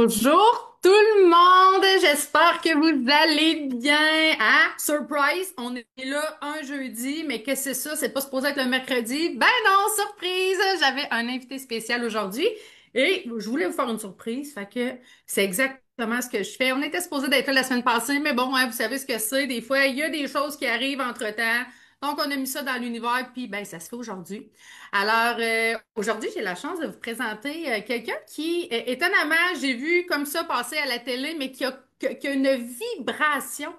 Bonjour tout le monde, j'espère que vous allez bien. Hein? Surprise, on est là un jeudi, mais qu'est-ce que c'est ça? C'est pas supposé être le mercredi? Ben non, surprise! J'avais un invité spécial aujourd'hui et je voulais vous faire une surprise, fait que c'est exactement ce que je fais. On était supposé d'être là la semaine passée, mais bon, hein, vous savez ce que c'est. Des fois, il y a des choses qui arrivent entre-temps. Donc, on a mis ça dans l'univers, puis ben, ça se fait aujourd'hui. Alors, aujourd'hui, j'ai la chance de vous présenter quelqu'un qui, étonnamment, j'ai vu comme ça passer à la télé, mais qui a une vibration.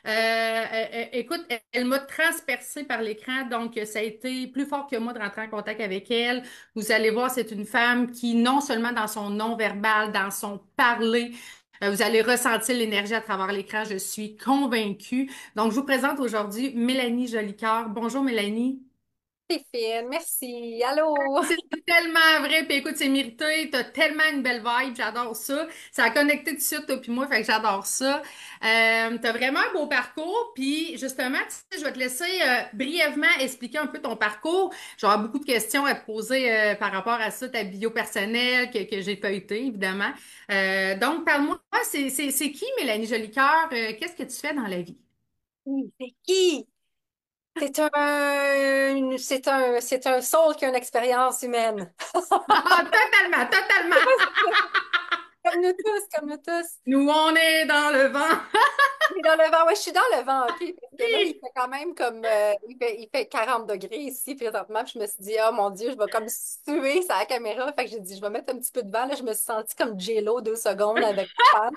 Écoute, elle m'a transpercée par l'écran, donc ça a été plus fort que moi de rentrer en contact avec elle. Vous allez voir, c'est une femme qui, non seulement dans son non-verbal, dans son parler, vous allez ressentir l'énergie à travers l'écran, je suis convaincue. Donc, je vous présente aujourd'hui Mélanie Jolicoeur. Bonjour Mélanie. C'est fine, merci. Allô? C'est tellement vrai, puis écoute, c'est mérité, t'as tellement une belle vibe, j'adore ça. Ça a connecté tout de suite, toi puis moi, fait que j'adore ça. T'as vraiment un beau parcours, puis justement, tu sais, je vais te laisser brièvement expliquer un peu ton parcours. J'aurai beaucoup de questions à te poser par rapport à ça, ta bio personnelle que j'ai feuilletée, évidemment. Donc, parle-moi, c'est qui Mélanie Jolicoeur? Qu'est-ce que tu fais dans la vie? C'est qui? C'est un soul qui a une expérience humaine. Ah, totalement, totalement. Comme nous tous, comme nous tous. Nous, on est dans le vent. Je suis dans le vent, ouais, je suis dans le vent, OK? Parce que là, il Oui. fait quand même comme, il fait 40 degrés ici présentement, puis je me suis dit, oh mon Dieu, je vais comme suer sur la caméra. Fait que j'ai dit, je vais mettre un petit peu de vent, là, je me suis sentie comme J-Lo 2 secondes avec la fan.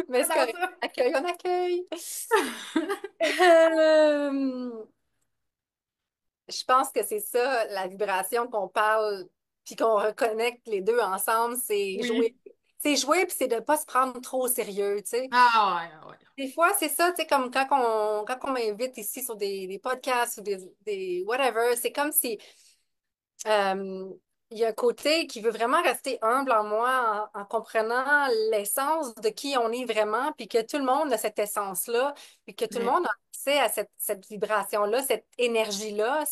Mais c'est J'adore correct, ça. on accueille. Euh, Je pense que c'est ça, la vibration qu'on parle, puis qu'on reconnecte les deux ensemble, c'est jouer. Oui. C'est jouer, puis c'est de ne pas se prendre trop au sérieux, tu sais. Ah ouais, ah ouais. Des fois, c'est ça, tu sais, comme quand on m'invite ici sur des podcasts ou des whatever, c'est comme si euh, il y a un côté qui veut vraiment rester humble en moi en comprenant l'essence de qui on est vraiment, puis que tout le monde a cette essence-là, puis que tout le Ouais. monde a accès à cette vibration-là, cette énergie-là.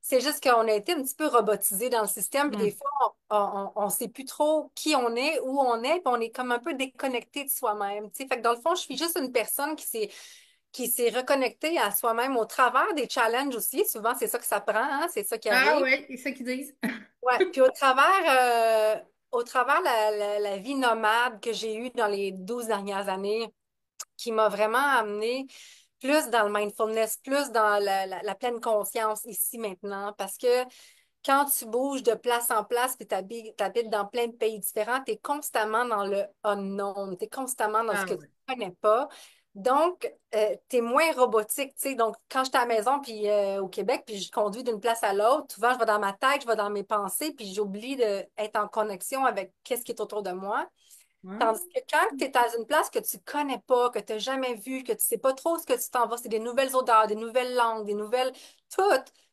C'est juste qu'on a été un petit peu robotisé dans le système, puis des Hmm. fois, on sait plus trop qui on est, où on est, puis on est comme un peu déconnecté de soi-même. Tu sais. Fait que dans le fond, je suis juste une personne qui s'est reconnectée à soi-même au travers des challenges aussi. Souvent, c'est ça que ça prend, hein, c'est ça qui Ah arrive. ouais, c'est ça qu'ils disent. Ouais, puis au travers la vie nomade que j'ai eue dans les 12 dernières années, qui m'a vraiment amené plus dans le mindfulness, plus dans la pleine conscience ici maintenant, parce que quand tu bouges de place en place, puis tu habites dans plein de pays différents, tu es constamment dans le unknown, tu es constamment dans ce Ah que tu ouais. ne connais pas. Donc, tu es moins robotique, tu sais. Donc, quand je suis à la maison, puis au Québec, puis je conduis d'une place à l'autre, souvent, je vais dans ma tête, je vais dans mes pensées, puis j'oublie d'être en connexion avec qu'est-ce qui est autour de moi. Ouais. Tandis que quand tu es dans une place que tu connais pas, que tu n'as jamais vue, que tu sais pas trop ce que tu t'en vas, c'est des nouvelles odeurs, des nouvelles langues, des nouvelles... Tout,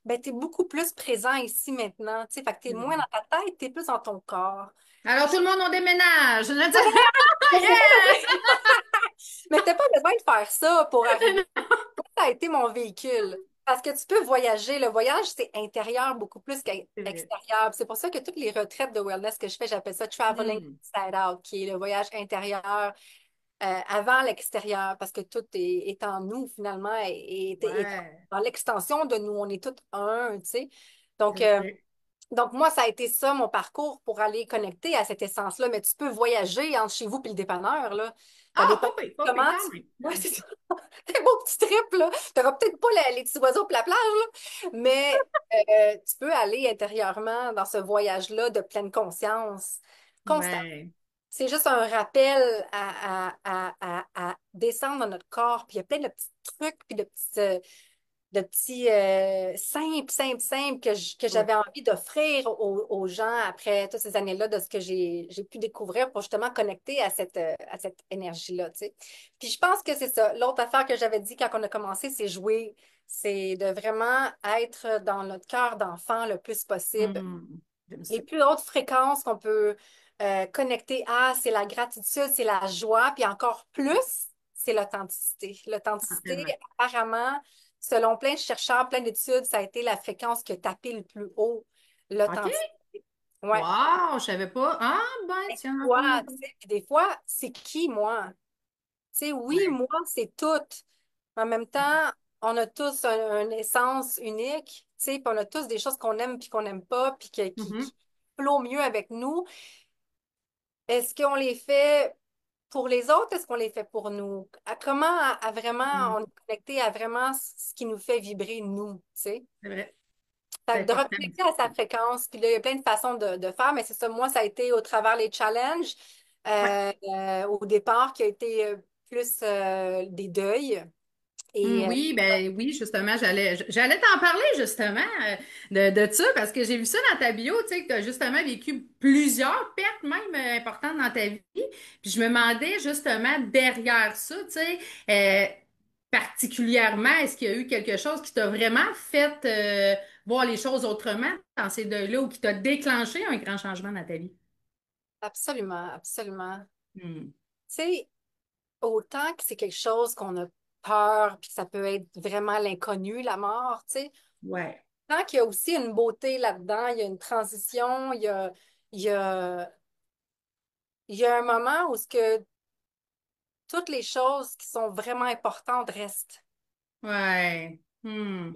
ben, tu es beaucoup plus présent ici maintenant. Tu sais, fait que tu es C'est moins vrai. dans ta tête, tu es plus dans ton corps. Alors tout le monde, on déménage. Je veux dire, yes! Mais tu n'as pas besoin de faire ça pour arriver. Ça a été mon véhicule. Parce que tu peux voyager. Le voyage, c'est intérieur beaucoup plus C'est vrai. qu'extérieur. C'est pour ça que toutes les retraites de wellness que je fais, j'appelle ça traveling Hmm. inside out, qui est le voyage intérieur avant l'extérieur, parce que tout est en nous finalement et Ouais, dans l'extension de nous. On est tous un, tu sais. Donc, c'est vrai. moi, ça a été ça, mon parcours pour aller connecter à cette essence-là. Mais tu peux voyager entre chez vous et le dépanneur, là. Ça Ah, dépend pas pire comment quand tu... même. Ouais, c'est ça. Des beau petit trip, là. Tu n'auras peut-être pas les petits oiseaux pour la plage, là, mais tu peux aller intérieurement dans ce voyage-là de pleine conscience, constant. Ouais. C'est juste un rappel à descendre dans notre corps. Puis il y a plein de petits trucs, puis de petits simples, simples, simples que Ouais. j'avais envie d'offrir aux gens après toutes ces années-là de ce que j'ai pu découvrir pour justement connecter à cette énergie-là, tu sais. Puis je pense que c'est ça. L'autre affaire que j'avais dit quand on a commencé, c'est jouer. C'est de vraiment être dans notre cœur d'enfant le plus possible. Hmm. J'aime Les ça. plus hautes fréquences qu'on peut connecter à, c'est la gratitude, c'est la joie, puis encore plus, c'est l'authenticité. Ah, L'authenticité, tellement. apparemment, selon plein de chercheurs, plein d'études, ça a été la fréquence qui a tapé le plus haut, OK? l'authenticité. Ouais. Wow, je savais pas. Ah, ben, tiens, Toi, enfin. tu sais, puis des fois, c'est qui, moi? Tu sais, oui, Ouais. moi, c'est tout. En même temps, on a tous une essence unique, tu sais, puis on a tous des choses qu'on aime puis qu'on n'aime pas, puis qui Mhm. flot mieux avec nous. Est-ce qu'on les fait pour les autres? Est-ce qu'on les fait pour nous? Comment à vraiment Mhm. on est connecté à vraiment ce qui nous fait vibrer, nous, tu sais? C'est vrai. C'est Fait que de important. reconnecter à sa fréquence, puis là, il y a plein de façons de faire, mais c'est ça, moi, ça a été au travers les challenges, Ouais. au départ, qui a été plus des deuils. Et Oui, ben oui, justement, j'allais t'en parler justement de ça parce que j'ai vu ça dans ta bio, tu sais, que tu as justement vécu plusieurs pertes même importantes dans ta vie. Puis je me demandais justement derrière ça, tu sais, particulièrement, est-ce qu'il y a eu quelque chose qui t'a vraiment fait voir les choses autrement dans ces deuils-là ou qui t'a déclenché un grand changement dans ta vie? absolument, absolument. Hmm. Tu sais, autant que c'est quelque chose qu'on a peur, puis que ça peut être vraiment l'inconnu, la mort, tu sais, Ouais. tant qu'il y a aussi une beauté là-dedans, il y a une transition, il y a, il y a un moment où ce que toutes les choses qui sont vraiment importantes restent. Ouais. Hmm.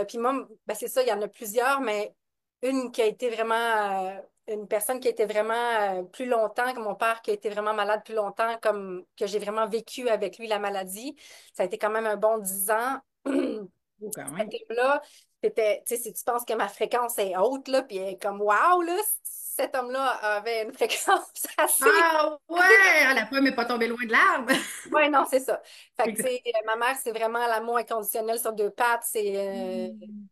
Puis moi, ben c'est ça, il y en a plusieurs, mais une qui a été vraiment, une personne qui a été vraiment plus longtemps que mon père, qui a été vraiment malade plus longtemps, comme que j'ai vraiment vécu avec lui la maladie. Ça a été quand même un bon 10 ans. Oh, quand Cet même. homme-là, c'était, tu sais, si tu penses que ma fréquence est haute, là, puis elle est comme wow, là, cet homme-là avait une fréquence assez. Ah ouais, ah, la pomme n'est pas tombée loin de l'arbre. Ouais, non, c'est ça. Fait que, tu sais, ma mère, c'est vraiment l'amour inconditionnel sur deux pattes. Hmm.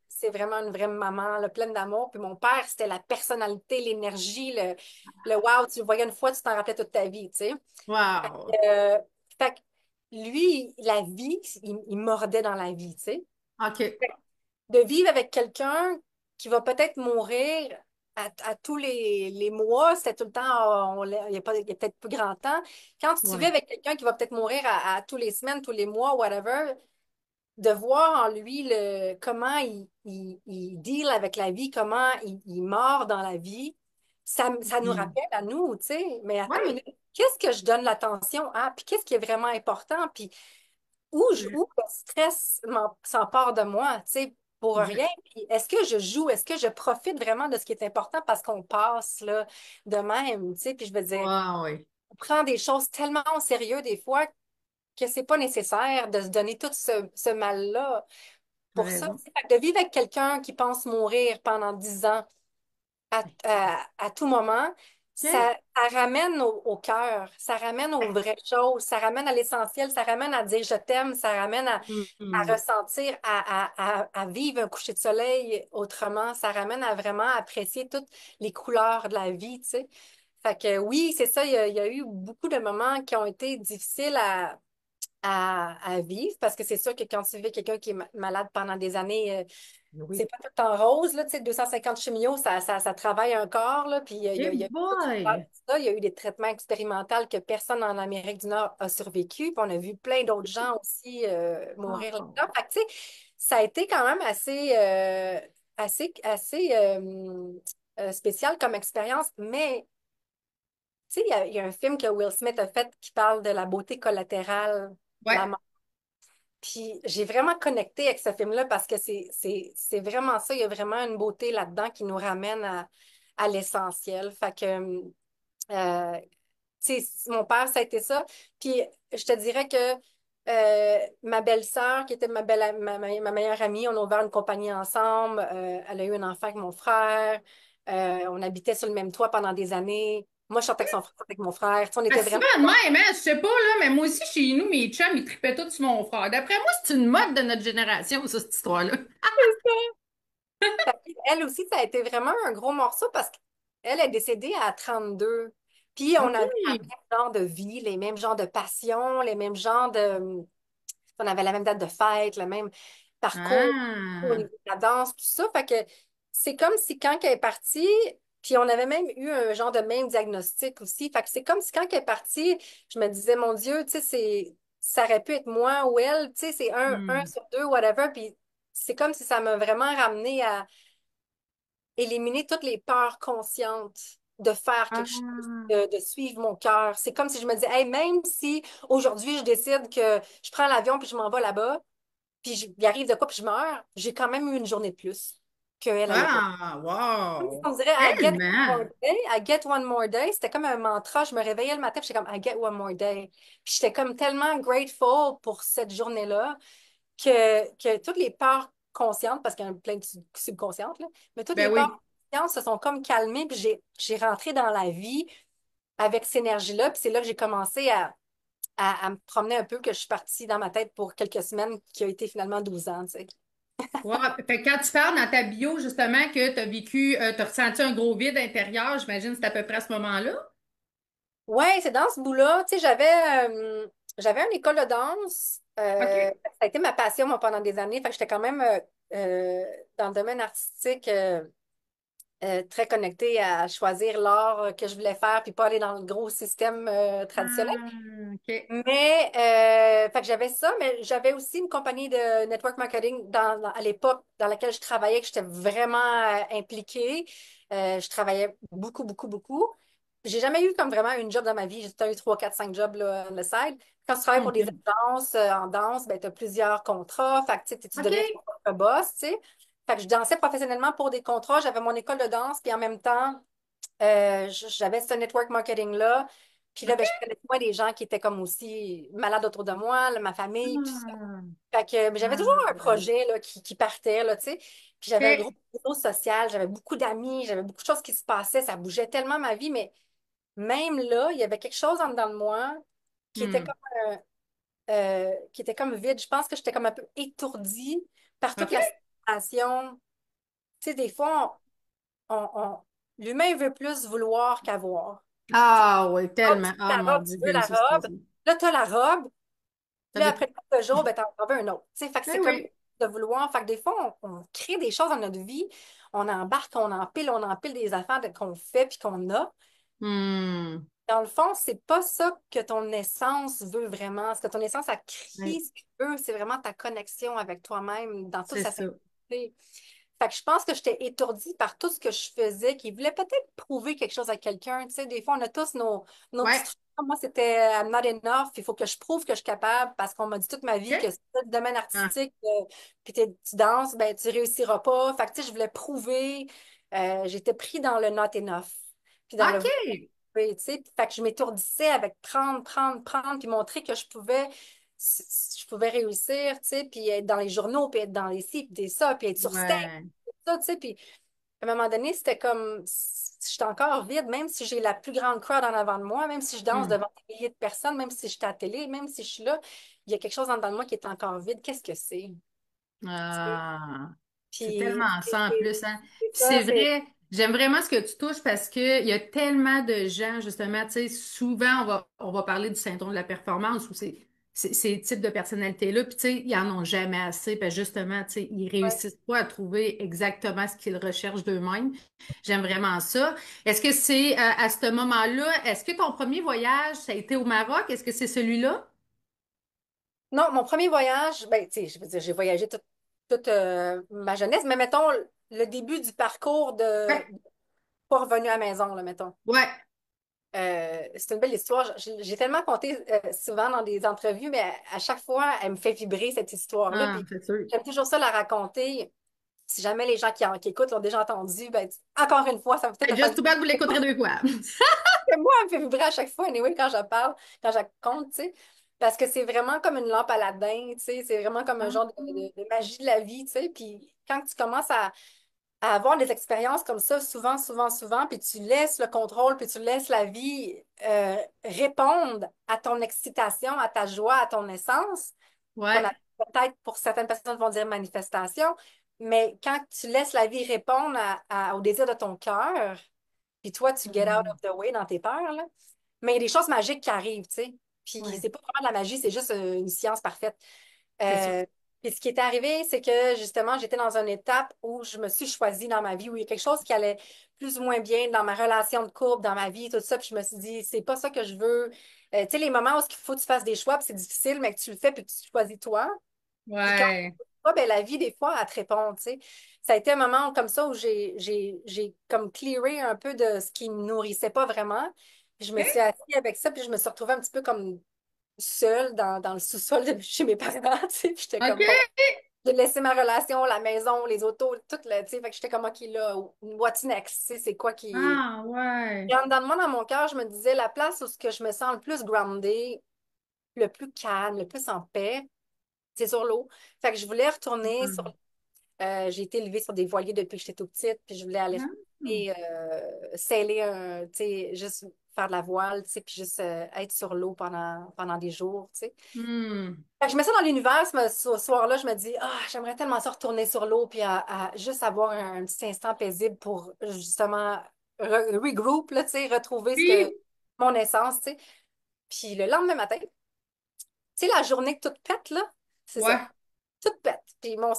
C'est vraiment une vraie maman, là, pleine d'amour. Puis mon père, c'était la personnalité, l'énergie, le wow, tu le voyais une fois, tu t'en rappelais toute ta vie, tu sais. Wow. Euh, fait que lui, la vie, il mordait dans la vie, tu sais. OK. De vivre avec quelqu'un qui va peut-être mourir à tous les mois, c'était tout le temps, il n'y a, il y a peut-être plus grand temps. Quand tu vis Ouais. avec quelqu'un qui va peut-être mourir à tous les semaines, tous les mois, whatever, de voir en lui comment il deal avec la vie, comment il mord dans la vie, ça nous Hmm. rappelle à nous, tu sais, mais attends une Ouais. minute, qu'est-ce que je donne l'attention à, puis qu'est-ce qui est vraiment important, puis où le stress s'empare de moi, tu sais, pour rien. Puis est-ce que je joue, est-ce que je profite vraiment de ce qui est important parce qu'on passe là, de même, tu sais, puis je veux dire, Ah ouais. on prend des choses tellement au sérieux des fois que c'est pas nécessaire de se donner tout ce mal-là T'as pour ça. raison. Fait que de vivre avec quelqu'un qui pense mourir pendant 10 ans à tout moment, OK. ça ramène au cœur, ça ramène aux vraies choses, ça ramène à l'essentiel, ça ramène à dire je t'aime, ça ramène à Hmm. ressentir, à vivre un coucher de soleil autrement, ça ramène à vraiment apprécier toutes les couleurs de la vie, tu sais. Fait que oui, c'est ça, il y a eu beaucoup de moments qui ont été difficiles à vivre parce que c'est sûr que quand tu vis quelqu'un qui est malade pendant des années, c'est Oui. pas tout en rose, là, tu sais, 250 chimios, ça travaille un corps, là, puis Hey il y a boy! il y a eu des traitements expérimentaux que personne en Amérique du Nord a survécu, puis on a vu plein d'autres gens aussi mourir Oh. là-dedans. Fait que, tu sais, ça a été quand même assez spécial comme expérience, mais tu sais, il y a un film que Will Smith a fait qui parle de la beauté collatérale de la Ouais. mort. Puis j'ai vraiment connecté avec ce film-là parce que c'est vraiment ça. Il y a vraiment une beauté là-dedans qui nous ramène à l'essentiel. Fait que, tu sais, mon père, ça a été ça. Puis je te dirais que ma belle-sœur, qui était ma meilleure amie, on a ouvert une compagnie ensemble. Elle a eu un enfant avec mon frère. On habitait sur le même toit pendant des années. Moi, je sortais avec son frère, avec mon frère. Tu sais, on Ah, était vraiment. souvent de même, hein? Je sais pas, là, mais moi aussi, chez nous, mes chums, ils tripaient tous sur mon frère. D'après moi, c'est une mode de notre génération, ça, cette histoire-là. Elle aussi, ça a été vraiment un gros morceau parce qu'elle est décédée à 32. Puis on OK. avait la même genre de vie, les mêmes genres de passions, les mêmes genres de. On avait la même date de fête, le même parcours au Ah. niveau de la danse, tout ça. Fait que c'est comme si quand elle est partie, puis on avait même eu un genre de même diagnostic aussi. Fait que c'est comme si quand elle est partie, je me disais, mon Dieu, tu sais, ça aurait pu être moi ou elle, tu sais, c'est un Hmm. sur deux, whatever. Puis c'est comme si ça m'a vraiment ramené à éliminer toutes les peurs conscientes de faire quelque chose, Ah, de suivre mon cœur. C'est comme si je me disais, hey, même si aujourd'hui je décide que je prends l'avion puis je m'en vais là-bas, puis il arrive de quoi puis je meurs, j'ai quand même eu une journée de plus qu'elle, elle n'a pas. ah, wow! On dirait I get one more Tellement! day, I get one more day. C'était comme un mantra. Je me réveillais le matin, puis j'étais comme I get one more day. Puis j'étais comme tellement grateful pour cette journée-là que toutes les peurs conscientes, parce qu'il y en a plein de subconscientes, là, mais toutes les Ben peurs oui. conscientes se sont comme calmées, puis j'ai rentré dans la vie avec cette énergie-là. Puis c'est là que j'ai commencé à me promener un peu, que je suis partie dans ma tête pour quelques semaines, qui a été finalement 12 ans, tu sais. Ouais. Fait que quand tu parles dans ta bio, justement, que tu as vécu, tu as ressenti un gros vide intérieur, j'imagine que c'est à peu près à ce moment-là. Ouais, c'est dans ce bout-là. Tu sais, j'avais une école de danse. OK. Ça a été ma passion, moi, pendant des années. Fait que j'étais quand même dans le domaine artistique très connectée à choisir l'art que je voulais faire, puis pas aller dans le gros système traditionnel. Ah, OK. Mais fait que j'avais ça, mais j'avais aussi une compagnie de network marketing à l'époque dans laquelle je travaillais, que j'étais vraiment impliquée. Je travaillais beaucoup, beaucoup, beaucoup. J'ai jamais eu comme vraiment une job dans ma vie. J'ai peut-être eu 3, 4, 5 jobs là, on the side. Quand tu travailles pour des OK. agences en danse, ben, tu as plusieurs contrats. Fait que tu deviens ton OK. propre boss, tu sais. Fait que je dansais professionnellement pour des contrats. J'avais mon école de danse, puis en même temps, j'avais ce network marketing-là. Puis là, ben, je OK. connaissais moi des gens qui étaient comme aussi malades autour de moi, là, ma famille, puis ça. Ah, Fait que j'avais toujours un ah, projet là, qui partait, là, tu sais. Puis j'avais un gros OK. réseau social, j'avais beaucoup d'amis, j'avais beaucoup de choses qui se passaient, ça bougeait tellement ma vie, mais même là, il y avait quelque chose en dedans de moi qui était Hmm. comme, qui était comme vide. Je pense que j'étais comme un peu étourdie par toute OK. la situation. Tu sais, des fois, l'humain veut plus vouloir qu'avoir. Ah, oui, Ah, tu tellement. veux Ah, la mon robe, tu Dieu, veux j'ai eu la ça, cette robe. phrase-là. Là, tu as la robe. Ça Puis là, veut... après quelques jours, ben, tu en veux un autre. Tu sais, fait que c'est comme OK. de vouloir. Fait que des fois, on crée des choses dans notre vie. On embarque, on empile des affaires qu'on fait puis qu'on a. Hmm. Dans le fond, c'est pas ça que ton essence veut vraiment. Ce que ton essence a Ouais, créé, ce qu'elle veut, c'est vraiment ta connexion avec toi-même dans toute c'est sa ça. simplicité. Fait que je pense que j'étais étourdie par tout ce que je faisais, qui voulait peut-être prouver quelque chose à quelqu'un. Tu sais, des fois, on a tous nos petits Ouais. trucs. Moi, c'était I'm not enough. Il faut que je prouve que je suis capable parce qu'on m'a dit toute ma vie que OK. si tu as le domaine Ah. artistique puis tu danses, ben, tu réussiras pas. Fait que, tu sais, je voulais prouver. J'étais pris dans le not enough. Puis dans le OK. tu sais. Fait que je m'étourdissais avec prendre, prendre, prendre, puis montrer que je pouvais réussir, tu sais, puis être dans les journaux, puis être dans les ci, puis des ça, puis être sur stage, Ouais. ça, tu sais, puis à un moment donné, c'était comme, j'étais encore vide, même si j'ai la plus grande crowd en avant de moi, même si je danse Hmm. devant des milliers de personnes, même si je suis à la télé, même si je suis là, il y a quelque chose en dedans de moi qui est encore vide. Qu'est-ce que c'est? Tu sais? Ah, c'est Puis tellement ça en plus, hein. c'est Puis ça, c'est vrai, j'aime vraiment ce que tu touches parce que il y a tellement de gens, justement, tu sais, souvent on va parler du syndrome de la performance ou ces types de personnalités-là, puis tu sais, ils en ont jamais assez, parce que justement, tu sais, ils ouais. réussissent pas à trouver exactement ce qu'ils recherchent d'eux-mêmes. J'aime vraiment ça. Est-ce que c'est à ce moment-là, est-ce que ton premier voyage, ça a été au Maroc? Est-ce que c'est celui-là? Non, mon premier voyage, ben, tu sais, je veux dire, j'ai voyagé toute ma jeunesse, mais mettons le début du parcours Ouais. de pas revenu à la maison, là, mettons. Ouais. C'est une belle histoire. J'ai tellement compté souvent dans des entrevues, mais à chaque fois, elle me fait vibrer cette histoire-là. Ah, Puis c'est sûr. j'aime toujours ça la raconter. Si jamais les gens qui écoutent l'ont déjà entendu, ben, encore une fois, ça va peut-être te faire Just too bad, vous l'écouterez deux fois. moi, elle me fait vibrer à chaque fois, anyway, quand je parle, quand je raconte, tu sais. Parce que c'est vraiment comme une lampe à Aladdin, tu sais. C'est vraiment comme un Ah, genre de magie de la vie, tu sais. Puis quand tu commences à avoir des expériences comme ça, souvent, souvent, souvent, puis tu laisses le contrôle, puis tu laisses la vie répondre à ton excitation, à ta joie, à ton essence, qu'on a ouais. peut-être pour certaines personnes vont dire manifestation, mais quand tu laisses la vie répondre au désir de ton cœur, puis toi, tu get out Hmm. of the way dans tes peurs, là. Mais il y a des choses magiques qui arrivent, tu sais. Puis Ouais, c'est pas vraiment de la magie, c'est juste une science parfaite. c'est sûr. Euh, puis ce qui est arrivé, c'est que justement, j'étais dans une étape où je me suis choisie dans ma vie, où il y a quelque chose qui allait plus ou moins bien dans ma relation de couple, dans ma vie, tout ça. Puis je me suis dit, c'est pas ça que je veux. Tu sais, les moments où il faut que tu fasses des choix, puis c'est difficile, mais que tu le fais, puis que tu choisis toi. Puis quand Ouais. pas, ben, la vie, des fois, elle te répond, tu sais. Ça a été un moment comme ça où j'ai comme clearé un peu de ce qui me nourrissait pas vraiment. Puis je me suis OK? assise avec ça, puis je me suis retrouvée un petit peu comme seule dans le sous-sol de chez mes parents, tu sais. Puis j'étais OK? comme, bon, j'ai laissé ma relation, la maison, les autos, tout, le, tu sais. Fait que j'étais comme, OK, là, what's next? Tu sais, c'est quoi qui... Ah, ouais. Puis en dedans de moi, dans mon cœur, je me disais, la place où ce que je me sens le plus grounded, le plus calme, le plus en paix, c'est sur l'eau. Fait que je voulais retourner sur... Hum. j'ai été élevée sur des voiliers depuis que j'étais toute petite, puis je voulais aller Hum. retourner, sailer, tu sais, juste faire de la voile, tu sais, puis juste être sur l'eau pendant des jours, tu sais. Hum. Fait que je mets ça dans l'univers, ce soir-là, je me dis, ah, j'aimerais tellement ça retourner sur l'eau, puis à juste avoir un petit instant paisible pour justement regroup, là, tu sais, retrouver Oui. mon essence, tu sais. Puis le lendemain matin, tu sais, la journée que tout pète, là, c'est ça. Ouais. Tout pète. Puis mon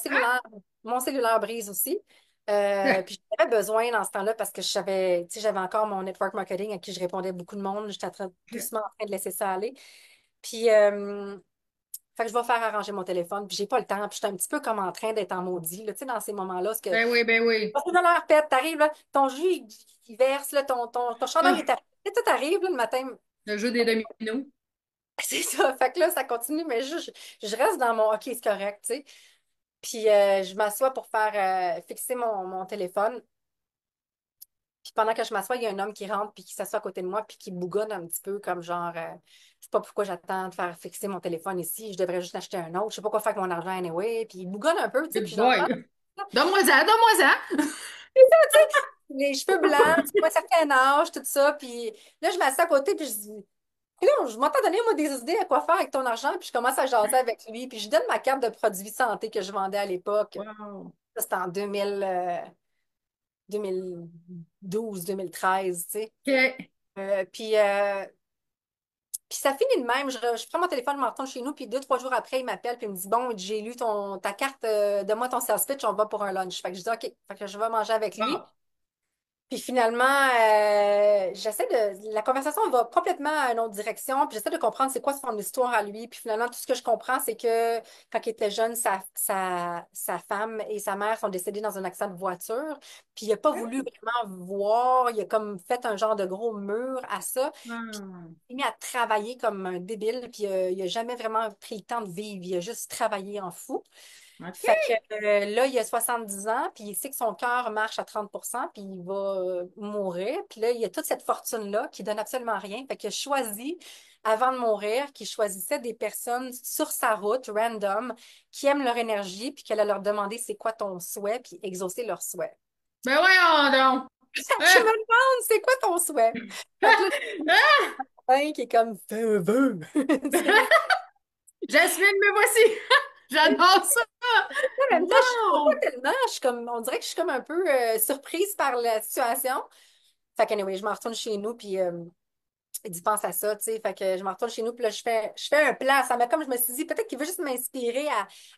cellulaire brise aussi. Ah. Puis j'avais besoin dans ce temps-là parce que je savais, tu sais, j'avais encore mon network marketing à qui je répondais beaucoup de monde. J'étais doucement en train de laisser ça aller. Puis, fait que je vais faire arranger mon téléphone. Puis j'ai pas le temps. Puis j'étais un petit peu comme en train d'être en maudit, là, tu sais, dans ces moments-là. Parce que Ben oui, ben oui. ton cellulaire pète, t'arrives, là, ton jus, il verse, là, ton chandail est Ah, arrivé. Tout arrive, là, le matin. le jeu des dominos. C'est ça. Fait que là, ça continue, mais je reste dans mon OK, c'est correct, tu sais. Puis je m'assois pour faire fixer mon téléphone. Puis pendant que je m'assois, il y a un homme qui rentre puis qui s'assoit à côté de moi puis qui bougonne un petit peu comme genre je sais pas pourquoi j'attends de faire fixer mon téléphone ici, je devrais juste acheter un autre, je sais pas quoi faire avec mon argent anyway. Puis il bougonne un peu, tu sais, puis Good j'entends boy. Donne-moi-en, donne-moi-en. les cheveux blancs, tu vois, un certain âge, tout ça. Puis là, je m'assieds à côté puis je dis puis là, je m'entends donner, moi, des idées à quoi faire avec ton argent, puis je commence à jaser avec lui, puis je lui donne ma carte de produits santé que je vendais à l'époque. Wow. Ça, c'était en 2012, 2013, tu sais. OK. Puis ça finit de même. Je prends mon téléphone, je m'en retourne chez nous, puis 2, 3 jours après, il m'appelle, puis il me dit, bon, j'ai lu ta carte, donne-moi ton sales pitch, on va pour un lunch. Fait que je dis, OK, fait que je vais manger avec lui. Wow. Puis finalement, la conversation va complètement à une autre direction, puis j'essaie de comprendre c'est quoi son histoire à lui. Puis finalement, tout ce que je comprends, c'est que quand il était jeune, sa femme et sa mère sont décédées dans un accident de voiture. Puis il n'a pas voulu vraiment voir, il a comme fait un genre de gros mur à ça. Wow. Il s'est mis à travailler comme un débile, puis il n'a jamais vraiment pris le temps de vivre, il a juste travaillé en fou. OK. Fait que là, il a 70 ans, puis il sait que son cœur marche à 30%, puis il va mourir. Puis là, il y a toute cette fortune-là qui donne absolument rien. Fait qu'il a choisi, avant de mourir, qu'il choisissait des personnes sur sa route, random, qui aiment leur énergie, puis qu'elle allait leur demander c'est quoi ton souhait, puis exaucer leur souhait. Ben voyons donc. Je me Ah. demande, c'est quoi ton souhait? Fait que là, Ah. un qui est comme fais un vœu. Jasmine, me voici. J'adore ça. En même temps, je ne pas Wow. tellement. On dirait que je suis comme un peu surprise par la situation. Fait que, anyway, je m'en retourne chez nous, puis il dit, pense à ça, tu sais. Fait que je m'en retourne chez nous, puis là, je fais un plan. Ça m'a comme, je me suis dit, peut-être qu'il veut juste m'inspirer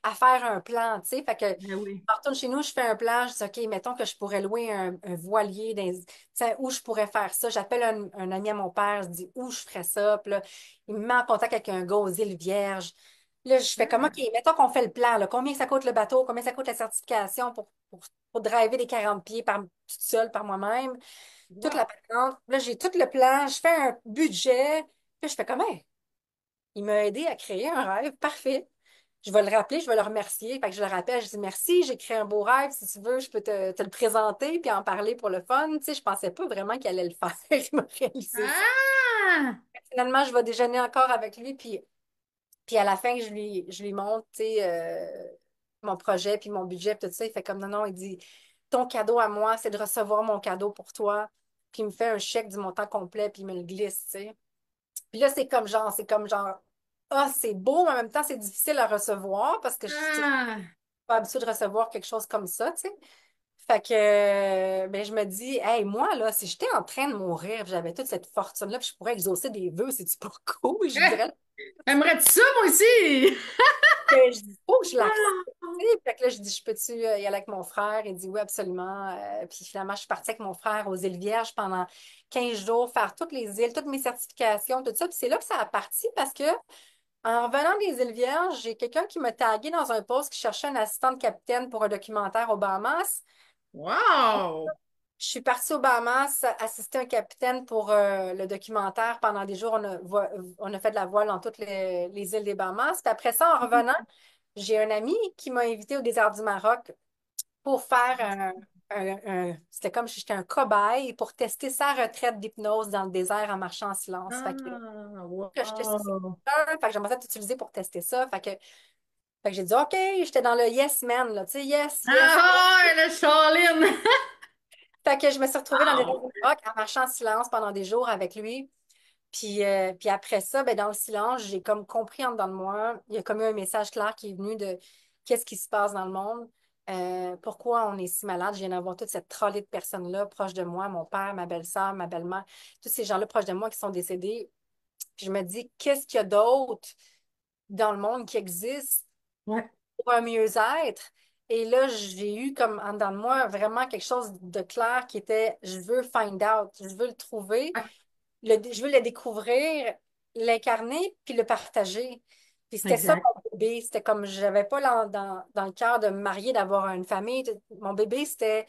à faire un plan, tu sais. Fait que Ben oui. je m'en retourne chez nous, je fais un plan. Je dis, OK, mettons que je pourrais louer un voilier, tu sais, où je pourrais faire ça. J'appelle un ami à mon père, je dis, où je ferais ça. Puis là, il me met en contact avec un gars aux îles Vierges. Là, je fais comme, OK, Ah. mettons qu'on fait le plan, là. Combien ça coûte le bateau? Combien ça coûte la certification pour driver les 40 pieds toute seule par moi-même? Toute la Wow. patente. Là, j'ai tout le plan, je fais un budget. Puis je fais comment? Il m'a aidé à créer un rêve parfait. Je vais le rappeler, je vais le remercier. Fait que je le rappelle, je dis merci, j'ai créé un beau rêve. Si tu veux, je peux te le présenter puis en parler pour le fun. Tu sais, je pensais pas vraiment qu'il allait le faire. Il m'a réalisé ça. Ah. Finalement, je vais déjeuner encore avec lui. Puis à la fin, je lui montre, tu sais, mon projet puis mon budget puis tout ça. Il fait comme non, non, il dit, ton cadeau à moi, c'est de recevoir mon cadeau pour toi. Puis il me fait un chèque du montant complet puis il me le glisse, tu sais. Puis là, c'est comme genre, ah, c'est beau, mais en même temps, c'est difficile à recevoir parce que je suis Ah. pas habituée de recevoir quelque chose comme ça, tu sais. Fait que, ben, je me dis, hey, moi, là, si j'étais en train de mourir, puis j'avais toute cette fortune-là, puis je pourrais exaucer des vœux, c'est-tu pas cool? Je Eh, dirais, aimerais-tu ça, moi aussi? je dis, faut que je l'accepte. Tu sais. Fait que là, je dis, je peux-tu y aller avec mon frère? Il dit, oui, absolument. Puis finalement, je suis partie avec mon frère aux îles Vierges pendant 15 jours, faire toutes les îles, toutes mes certifications, tout ça. Puis c'est là que ça a parti parce que En revenant des îles Vierges, j'ai quelqu'un qui m'a tagué dans un post qui cherchait un assistant de capitaine pour un documentaire aux Bahamas. Wow! Je suis partie aux Bahamas assister un capitaine pour le documentaire. Pendant des jours, on a fait de la voile dans toutes les îles des Bahamas. Puis après ça, en revenant, j'ai un ami qui m'a invité au désert du Maroc pour faire c'était comme si j'étais un cobaye pour tester sa retraite d'hypnose dans le désert en marchant en silence. Ah, Que j'étais sur wow! fait que j'aimerais ça t'utiliser pour tester ça. Fait que j'ai dit OK, j'étais dans le yes man, là, tu sais, yes, yes. Ah, le Charline! Fait que je me suis retrouvée dans des Wow! rock en marchant en silence pendant des jours avec lui. Puis après ça, ben, dans le silence, j'ai comme compris en dedans de moi, il y a comme eu un message clair qui est venu de qu'est-ce qui se passe dans le monde, pourquoi on est si malade. Je viens d'avoir toute cette trolley de personnes-là proches de moi, mon père, ma belle-sœur, ma belle-mère, tous ces gens-là proches de moi qui sont décédés. Puis je me dis, qu'est-ce qu'il y a d'autre dans le monde qui existe Ouais, pour un mieux-être? Et là, j'ai eu comme en dedans de moi vraiment quelque chose de clair qui était, je veux find out, je veux le trouver, ouais, je veux le découvrir, l'incarner, puis le partager. Puis c'était ça exact. mon bébé. C'était comme, j'avais pas dans le cœur de me marier, d'avoir une famille. Mon bébé, c'était,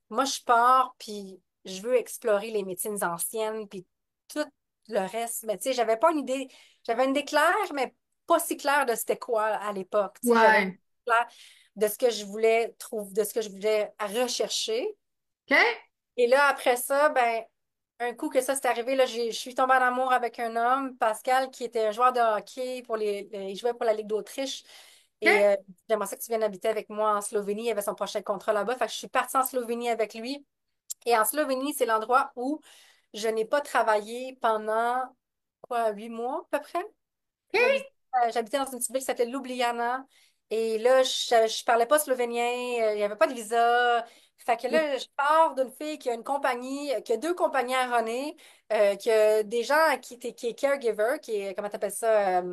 moi, je pars, puis je veux explorer les médecines anciennes, puis tout le reste. Mais tu sais, j'avais pas une idée. J'avais une idée claire, mais pas si claire de c'était quoi à l'époque. Tu sais, j'avais une idée Ouais. claire de ce que je voulais trouver, de ce que je voulais rechercher. OK? Et là, après ça, ben, un coup que ça s'est arrivé, là, je suis tombée en amour avec un homme, Pascal, qui était un joueur de hockey il jouait pour la Ligue d'Autriche. Et OK? j'aimerais ça que tu viennes habiter avec moi en Slovénie. Il avait son prochain contrat là-bas. Fait que je suis partie en Slovénie avec lui. Et en Slovénie, c'est l'endroit où je n'ai pas travaillé pendant, quoi, 8 mois à peu près. OK? J'habitais dans une petite ville qui s'appelait Ljubljana. Et là, je parlais pas slovénien, il n'y avait pas de visa. Fait que là, je pars d'une fille qui a une compagnie, qui a deux compagnies à runner, qui a des gens qui est caregiver, qui est, comment t'appelles ça,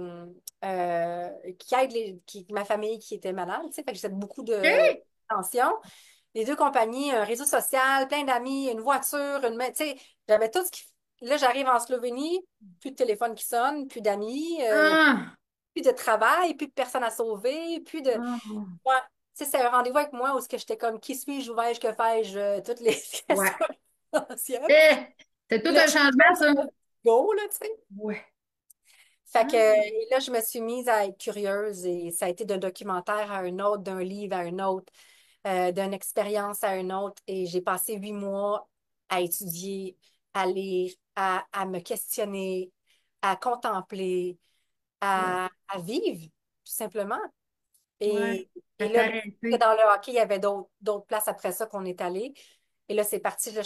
qui aide ma famille qui était malade, tu sais. Fait que j'ai beaucoup de OK? tension. Les deux compagnies, un réseau social, plein d'amis, une voiture, tu sais, j'avais tout ce qui. Là, j'arrive en Slovénie, plus de téléphone qui sonne, plus d'amis. Ah! Plus de travail, plus de personnes à sauver, plus de. Ah! Ouais. Tu sais, c'est un rendez-vous avec moi où j'étais comme qui suis-je, où vais-je, que fais-je, toutes les Ouais. questions essentielles. Eh! C'est tout Là, un je changement, ça. go, là, tu sais. Ouais. Fait que Ah! et là, je me suis mise à être curieuse et ça a été d'un documentaire à un autre, d'un livre à un autre, d'une expérience à un autre. Et j'ai passé 8 mois à étudier, à lire, à me questionner, à contempler, Ouais. à vivre, tout simplement. Ouais. Et À là, t'arrêter. dans le hockey, il y avait d'autres places après ça qu'on est allé. Et là, c'est parti. Là,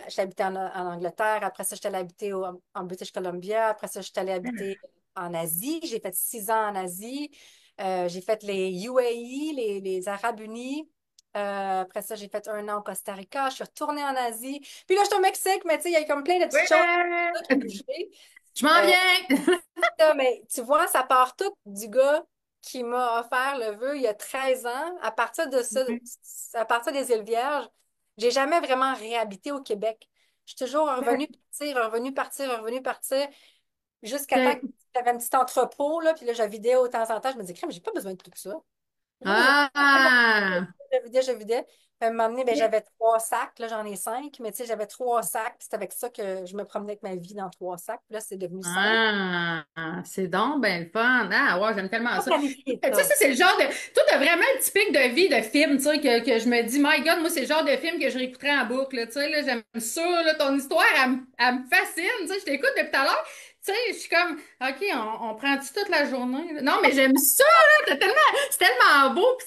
j'habitais en Angleterre. Après ça, j'étais allée habiter en British Columbia. Après ça, j'étais allée habiter en Asie. J'ai fait 6 ans en Asie. J'ai fait les UAE, les Arabes Unis. Après ça, j'ai fait 1 an au Costa Rica. Je suis retournée en Asie. Puis là, je suis au Mexique, mais tu sais, il y a comme plein de petites choses Ouais! qui ont bougé. Je m'en Euh, viens! ça, mais tu vois, ça part tout du gars qui m'a offert le vœu il y a 13 ans. À partir de ça, à partir des îles Vierges, j'ai jamais vraiment réhabité au Québec. Je suis toujours revenue partir, revenue partir, jusqu'à temps que OK. j'avais un petit entrepôt, là, puis là, je vidais de temps en temps. Je me disais, crème, j'ai pas besoin de tout ça. J'ai pas besoin Ah! je vidais. À un moment donné, ben, j'avais 3 sacs. Là, j'en ai 5, mais tu sais, j'avais 3 sacs. C'est avec ça que je me promenais avec ma vie dans 3 sacs. Puis là, c'est devenu 5. Ah, c'est donc ben le fun. Ah, ouais, j'aime tellement Pas ça. Tu planifié sais, ça. ça, c'est le genre de. Toi, t'as vraiment le typique de vie de film, tu sais, que je me dis, my God, moi, c'est le genre de film que je réécouterais en boucle, tu sais, là, j'aime ça, là, ton histoire, elle me fascine, tu sais, je t'écoute depuis tout à l'heure. Tu sais, je suis comme, OK, on prend-tu toute la journée, là? Non, mais j'aime ça, là, c'est tellement beau,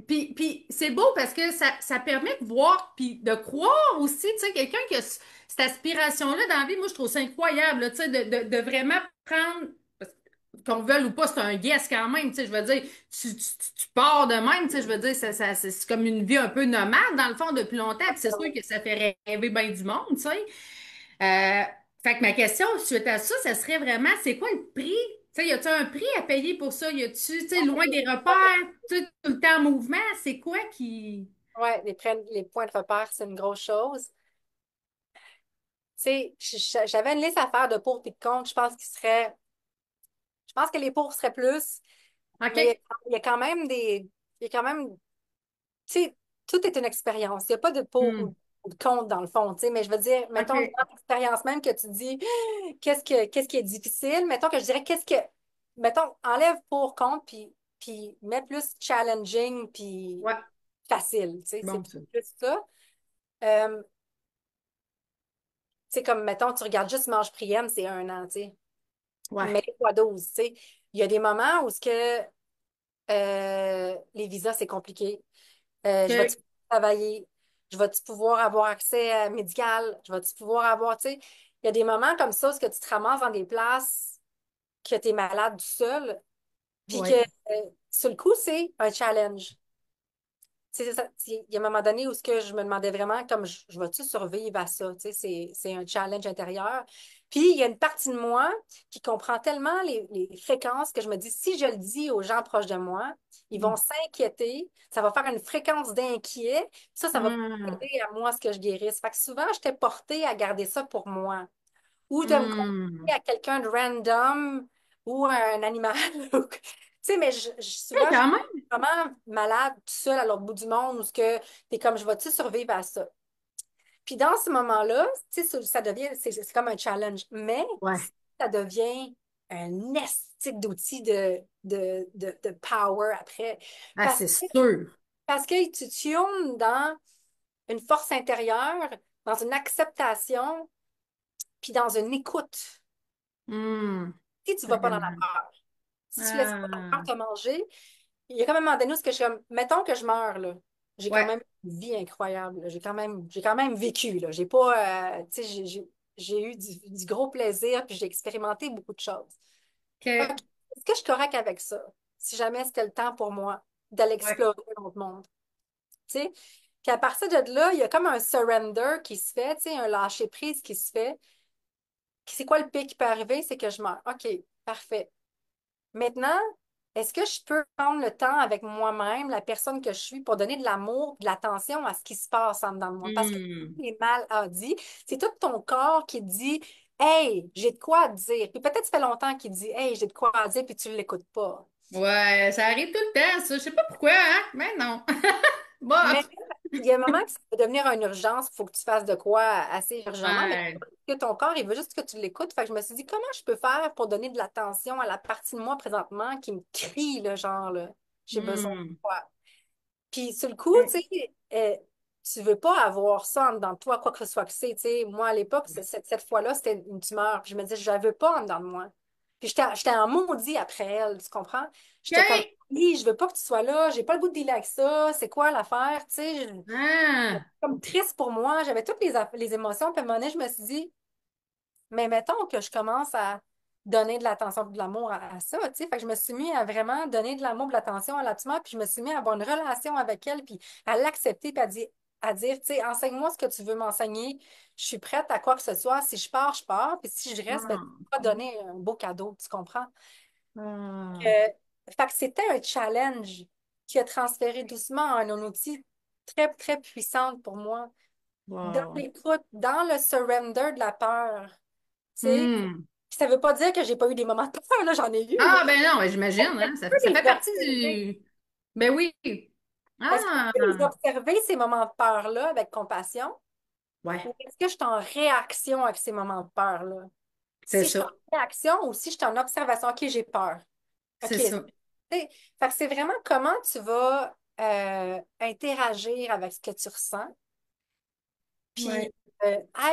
puis puis c'est beau parce que ça permet de voir puis de croire aussi, tu sais, quelqu'un qui a cette aspiration-là dans la vie, moi, je trouve ça incroyable, là, tu sais, de vraiment prendre, parce qu'on le veuille ou pas, c'est un guess quand même, tu sais, je veux dire, tu pars de même, tu sais, je veux dire, c'est comme une vie un peu nomade, dans le fond, depuis longtemps, puis c'est sûr que ça fait rêver bien du monde, tu sais. Euh, fait que ma question suite à ça, ça serait vraiment, c'est quoi le prix? Tu sais, y a-tu un prix à payer pour ça? Y a-tu, tu sais, loin des repères, tout le temps en mouvement? C'est quoi qui. Ouais, les points de repère, c'est une grosse chose. Tu sais, j'avais une liste à faire de pour et de contre, je pense qu'il serait Je pense que les pour seraient plus, mais OK. il y a quand même il y a quand même, tu sais, tout est une expérience. Il n'y a pas de pour Hmm. ou de contre dans le fond, tu sais, mais je veux dire, mettons, OK. dans l'expérience même que tu dis, qu'est-ce qui est difficile, mettons que je dirais, mettons, enlève pour, contre, puis mets plus challenging, puis Ouais, facile, tu sais, c'est c'est bon, ça. plus ça. Euh, tu sais, comme, mettons, tu regardes juste Mange Priem, c'est 1 an, tu sais. Ouais. Mais fois 12, tu sais. Il y a des moments où ce que les visas, c'est compliqué. Je vais-tu OK. travailler? Je vais-tu pouvoir avoir accès médical? Je vais-tu pouvoir avoir, tu sais, il y a des moments comme ça où que tu te ramasses dans des places que tu es malade tout seul, puis que Ouais. sur le coup, c'est un challenge. C'est ça. Il y a un moment donné où ce que je me demandais vraiment, comme je vais-tu survivre à ça? Tu sais, c'est un challenge intérieur. Puis il y a une partie de moi qui comprend tellement les fréquences que je me dis, si je le dis aux gens proches de moi, ils vont Hmm. s'inquiéter, ça va faire une fréquence d'inquiet, ça va Hmm. aider à moi à ce que je guérisse. Fait que souvent, j'étais portée à garder ça pour moi ou de me Hmm. confier à quelqu'un de random ou à un animal. Tu sais, mais Hey, souvent, je quand suis même. vraiment malade, tout seul à l'autre bout du monde, où ce que t'es comme, je vais-tu survivre à ça? Puis dans ce moment-là, tu sais, ça devient, c'est comme un challenge, mais Ouais. ça devient un estique d'outils de power après. Ah, Parce c'est que, sûr. parce que tu tunes dans une force intérieure, dans une acceptation, puis dans une écoute. Hmm. Si tu ne vas pas dans la Vraiment. peur, si tu laisses pas ta peur Ah. te manger, il y a quand même un moment donné où ce que je suis comme, mettons que je meurs, là. J'ai quand Ouais. même une vie incroyable, là. J'ai quand même vécu, là. J'ai pas, tu sais, j'ai eu du gros plaisir, puis j'ai expérimenté beaucoup de choses. OK. OK. Est-ce que je suis correcte avec ça? Si jamais c'était le temps pour moi d'aller Ouais. explorer l'autre monde, tu sais? Puis à partir de là, il y a comme un surrender qui se fait, tu sais, un lâcher-prise qui se fait. C'est quoi le pire qui peut arriver? C'est que je meurs. OK, parfait. Maintenant, est-ce que je peux prendre le temps avec moi-même, la personne que je suis, pour donner de l'amour, de l'attention à ce qui se passe en dedans de moi? Parce que Hmm. les mal à dit, c'est tout ton corps qui dit, Hey, j'ai de quoi à te dire. Puis peut-être ça fait longtemps qu'il dit Hey, j'ai de quoi à te dire, puis tu ne l'écoutes pas. Ouais, ça arrive tout le temps, ça. Je sais pas pourquoi, hein? Mais non. Mais Bof. il y a un moment que ça va devenir une urgence, il faut que tu fasses de quoi assez urgemment, mais Ouais. que ton corps, il veut juste que tu l'écoutes. Fait que je me suis dit, comment je peux faire pour donner de l'attention à la partie de moi présentement qui me crie, le genre, là, j'ai besoin de Hmm. quoi? Puis sur le coup, tu OK. sais, tu veux pas avoir ça en dedans de toi, quoi que ce soit que c'est. Tu sais, moi, à l'époque, cette fois-là, c'était une tumeur. Puis je me disais, je la veux pas en dedans de moi. Puis j'étais en maudit après elle, tu comprends? J'étais comme, oui, je veux pas que tu sois là, j'ai pas le goût de dealer avec ça, c'est quoi l'affaire? Tu sais, Ah. comme triste pour moi, j'avais toutes les émotions. Puis à un moment donné, je me suis dit, mais mettons que je commence à donner de l'attention et de l'amour à ça, tu sais. Fait que je me suis mis à vraiment donner de l'amour, de l'attention à la tumeur, puis je me suis mis à avoir une relation avec elle, puis à l'accepter, puis à dire, tu sais, enseigne-moi ce que tu veux m'enseigner. Je suis prête à quoi que ce soit. Si je pars, je pars. Puis si je reste, ben, tu Hmm. vas donner un beau cadeau, tu comprends? Ah. Euh, Fait que c'était un challenge qui a transféré doucement en un outil très, très puissant pour moi. Dans Wow. l'écoute, dans le surrender de la peur. Tu sais, Hmm. puis ça veut pas dire que j'ai pas eu des moments de peur, là, j'en ai eu, là. Ah, ben non, ben, j'imagine, Je hein? Ça, peux ça les fait partie observer. du. Ben oui. Est-ce que Ah. je peux les observer, ces moments de peur-là, avec compassion? Ouais, Ou est-ce que je suis en réaction avec ces moments de peur-là? c'est Si je suis ça. en réaction ou si je suis en observation, OK, j'ai peur. OK. C'est Tu ça. sais, fait que c'est vraiment comment tu vas interagir avec ce que tu ressens, puis Ouais.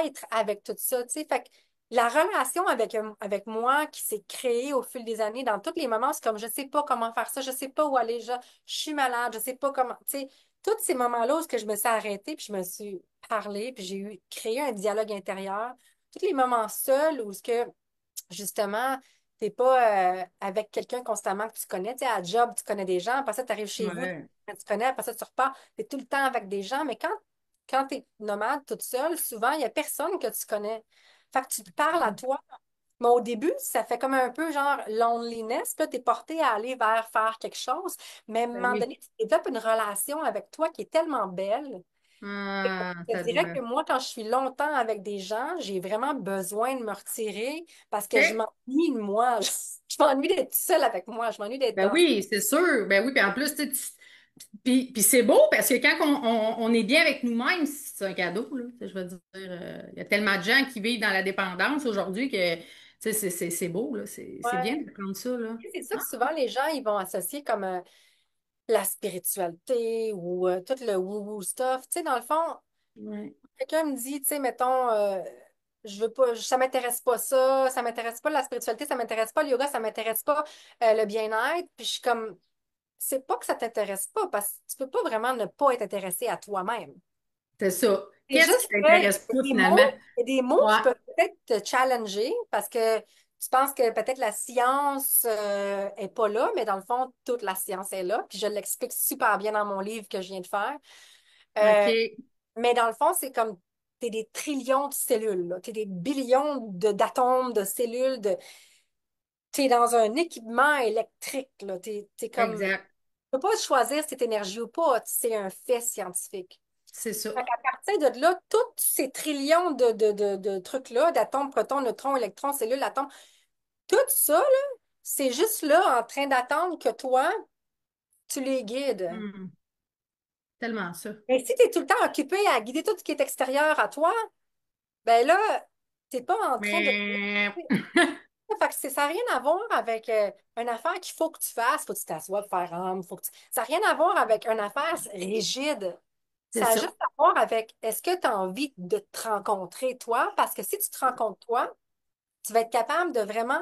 être avec tout ça, tu sais. Fait que la relation avec moi qui s'est créée au fil des années, dans tous les moments, c'est comme je sais pas comment faire ça, je sais pas où aller, je suis malade, je sais pas comment, tu sais, tous ces moments-là où ce que je me suis arrêtée, puis je me suis parlé, puis créé un dialogue intérieur, tous les moments seuls où ce que justement, t'es pas avec quelqu'un constamment que tu connais. Tu sais, à la job, tu connais des gens. Après ça, tu arrives chez vous, Ouais. tu connais. Après ça, tu repars. Tu es tout le temps avec des gens. Mais quand tu es nomade toute seule, souvent, il n'y a personne que tu connais. Fait que tu te parles à toi. Mais au début, ça fait comme un peu genre loneliness. Puis là, tu es porté à aller vers faire quelque chose. Mais à un Ben moment oui. donné, tu développes une relation avec toi qui est tellement belle. Ah, Je ça dirais doit. que moi, quand je suis longtemps avec des gens, j'ai vraiment besoin de me retirer parce que je OK. m'ennuie de moi. Je m'ennuie d'être seule avec moi. Je m'ennuie d'être Ben dans... oui, c'est sûr. Ben oui, puis en plus, puis c'est beau parce que quand on est bien avec nous-mêmes, c'est un cadeau, là. Tu sais, je veux dire, il y a tellement de gens qui vivent dans la dépendance aujourd'hui que tu sais, c'est beau, là. C'est bien Ouais. de prendre ça, là. C'est ça Ah, que souvent les gens ils vont associer comme la spiritualité ou tout le woo-woo stuff. Tu sais, dans le fond, ouais. quelqu'un me dit, tu sais, mettons, je veux pas, ça m'intéresse pas ça m'intéresse pas la spiritualité, ça m'intéresse pas le yoga, ça m'intéresse pas le bien-être. Puis je suis comme, c'est pas que ça t'intéresse pas, parce que tu peux pas vraiment ne pas être intéressé à toi-même. C'est ça. C'est Qu'est-ce qui juste qu'il y t'intéresse a pas des finalement? mots, il y a des mots Ouais. qui peuvent peut-être te challenger parce que tu penses que peut-être la science est pas là, mais dans le fond, toute la science est là. Puis je l'explique super bien dans mon livre que je viens de faire. Euh, OK. mais dans le fond, c'est comme t'es des trillions de cellules, là. T'es des billions d'atomes, de cellules, t'es dans un équipement électrique, là. T'es comme, tu Exact. peux pas choisir si t'es énergie ou pas, c'est un fait scientifique. C'est ça. Fait qu'à partir de là, tous ces trillions de trucs-là, d'atomes, protons, neutrons, électrons, cellules, atomes, tout ça, là, c'est juste là en train d'attendre que toi, tu les guides. Hmm. Tellement ça. Mais si tu es tout le temps occupé à guider tout ce qui est extérieur à toi, ben là, t'es pas en train de... Mais Fait que ça n'a rien à voir avec une affaire qu'il faut que tu fasses. Faut que tu t'assoies, faire faut que ça n'a rien à voir avec une affaire rigide. c'est Ça a ça. juste à voir avec est-ce que tu as envie de te rencontrer toi? Parce que si tu te rencontres toi, tu vas être capable de vraiment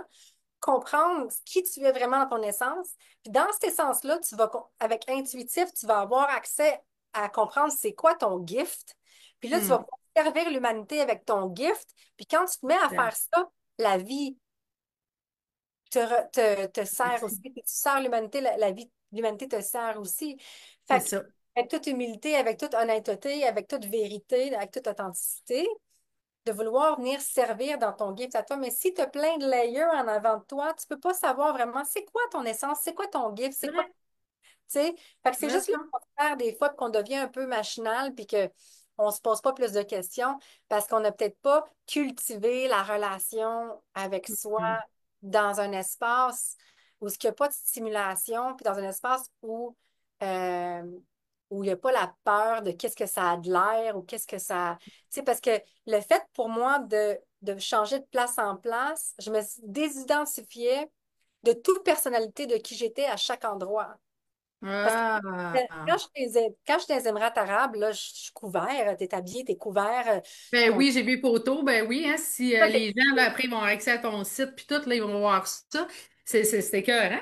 comprendre qui tu es vraiment dans ton essence. Puis dans cette essence-là, avec intuitif, tu vas avoir accès à comprendre c'est quoi ton gift. Puis là, tu vas Hmm. pouvoir servir l'humanité avec ton gift. Puis quand tu te mets à faire ça, la vie te sert aussi. Puis tu sers l'humanité, la vie, l'humanité te sert aussi. C'est Fait que, ça. avec toute humilité, avec toute honnêteté, avec toute vérité, avec toute authenticité, de vouloir venir servir dans ton gift à toi. Mais si tu as plein de layers en avant de toi, tu peux pas savoir vraiment c'est quoi ton essence, c'est quoi ton gift, C'est c'est quoi, vrai. tu sais. Fait que c'est Vrai, juste là ça. qu'on perd des fois qu'on devient un peu machinal puis que on se pose pas plus de questions parce qu'on n'a peut-être pas cultivé la relation avec soi Hmm. dans un espace où il n'y a pas de stimulation, puis dans un espace euh, où il n'y a pas la peur de qu'est-ce que ça a de l'air ou qu'est-ce que ça... Tu sais, parce que le fait pour moi de changer de place en place, je me désidentifiais de toute personnalité de qui j'étais à chaque endroit. Parce que Ah. quand je suis dans les Émirats arabes, là, je suis couvert, t'es habillé, t'es couvert, Ben ton... oui, j'ai vu les photos. Ben oui, hein, si ça, les gens, là, après, ils vont avoir accès à ton site, puis tout, là, ils vont voir ça. C'est écœurant.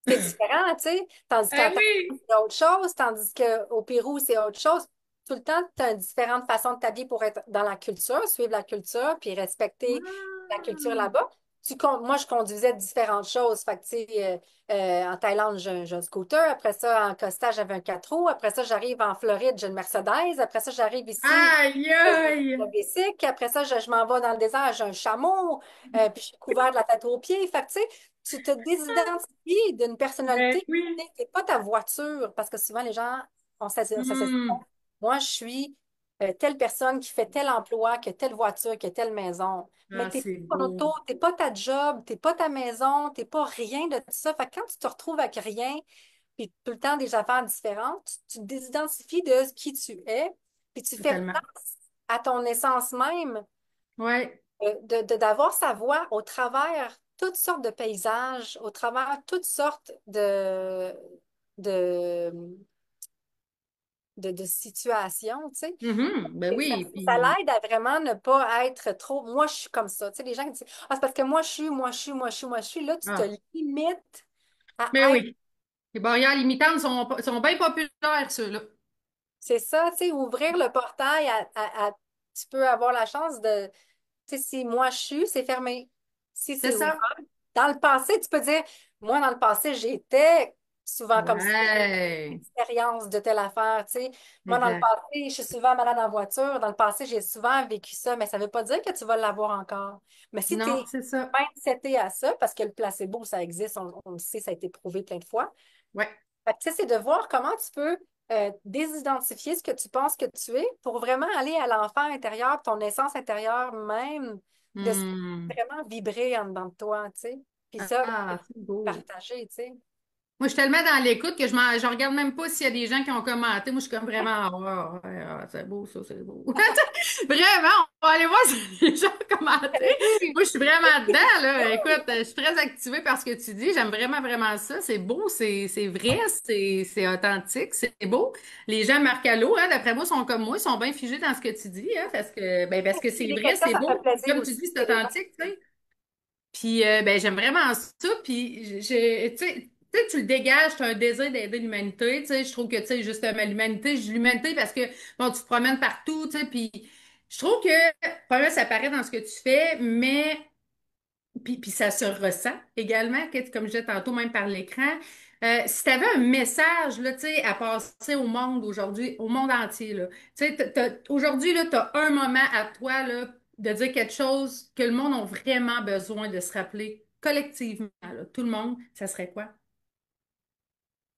c'est différent, tu sais. Tandis qu'en Ben Thaïlande, oui. c'est autre chose, tandis qu'au Pérou, c'est autre chose. Tout le temps, tu as différentes façons de t'habiller pour être dans la culture, suivre la culture, puis respecter la culture Ah. là-bas. Moi, je conduisais différentes choses. Fait que, tu sais, en Thaïlande, j'ai un scooter. Après ça, en Costa, j'avais un 4 roues. Après ça, j'arrive en Floride, j'ai une Mercedes. Après ça, j'arrive ici, Aïe, j'ai aïe. un bicycle. Après ça, je m'en vais dans le désert, j'ai un chameau. Puis je suis couvert de la tête aux pieds. Fait que, tu sais, tu te désidentifies d'une Ben personnalité. oui. C'est pas ta voiture, parce que souvent les gens, on s'associe pas. Hmm. Moi, je suis telle personne qui fait tel emploi, qui a telle voiture, qui a telle maison. Mais Ah, t'es c'est pas ton beau. auto, t'es pas ta job, t'es pas ta maison, t'es pas rien de tout ça. Fait que quand tu te retrouves avec rien, puis tout le temps des affaires différentes, tu te désidentifies de qui tu es, puis tu fais Totalement. place à ton essence même Ouais. d'avoir sa voix au travers toutes sortes de paysages, au travers toutes sortes de, de situations, tu sais. Mhm. Ben Et oui. ça Puis, l'aide à vraiment ne pas être trop. Moi, je suis comme ça. Tu sais, les gens qui disent, ah, c'est parce que moi, je suis, moi, je suis, moi, je suis, moi, je suis. Là, tu te ah. limites Ben à être. oui. Les barrières limitantes sont bien populaires, ceux-là. C'est ça, tu sais, ouvrir le portail tu peux avoir la chance de. Tu sais, si moi, je suis, c'est fermé. Si C'est c'est ouvert. ça. Dans le passé, tu peux dire, moi, dans le passé, j'étais souvent comme ça, Ouais. expérience de telle affaire, tu sais. Moi, dans le Exact. passé, je suis souvent malade en voiture. Dans le passé, j'ai souvent vécu ça, mais ça ne veut pas dire que tu vas l'avoir encore. Mais si tu Non, es c'est ça. mindseté à ça, parce que le placebo, ça existe, on le sait, ça a été prouvé plein de fois. Ouais. Fait que, tu sais, c'est de voir comment tu peux désidentifier ce que tu penses que tu es pour vraiment aller à l'enfant intérieur, ton essence intérieure même, de ce qui Hmm. fait vraiment vibrer en dedans de toi, tu sais. Puis ça, Ah, c'est beau. partager, tu sais. Moi, je suis tellement dans l'écoute que je regarde même pas s'il y a des gens qui ont commenté. Moi, je suis comme vraiment, ah, ouais, ah, c'est beau, ça, c'est beau. Vraiment, on va aller voir si les gens ont commenté. Oui. Moi, je suis vraiment dedans, là. Écoute, je suis très activée par ce que tu dis. J'aime vraiment, vraiment ça. C'est beau, c'est vrai, c'est authentique, c'est beau. Les gens marquent à l'eau, hein, d'après moi, sont comme moi, ils sont bien figés dans ce que tu dis, hein, parce que C'est c'est des vrai, questions, c'est ça me fait beau. plaisir Comme tu aussi. dis, c'est authentique, tu sais. Puis ben j'aime vraiment ça. Puis tu sais, tu le dégages, tu as un désir d'aider l'humanité. Tu sais, je trouve que tu sais justement l'humanité, je dis l'humanité parce que bon, tu te promènes partout, tu sais, puis je trouve que premièrement, ça paraît dans ce que tu fais, mais puis ça se ressent également, comme je disais tantôt, même par l'écran. Si tu avais un message là, tu sais, à passer au monde aujourd'hui, au monde entier, là, tu sais, aujourd'hui, tu as un moment à toi là, de dire quelque chose que le monde a vraiment besoin de se rappeler collectivement, là, tout le monde, ça serait quoi?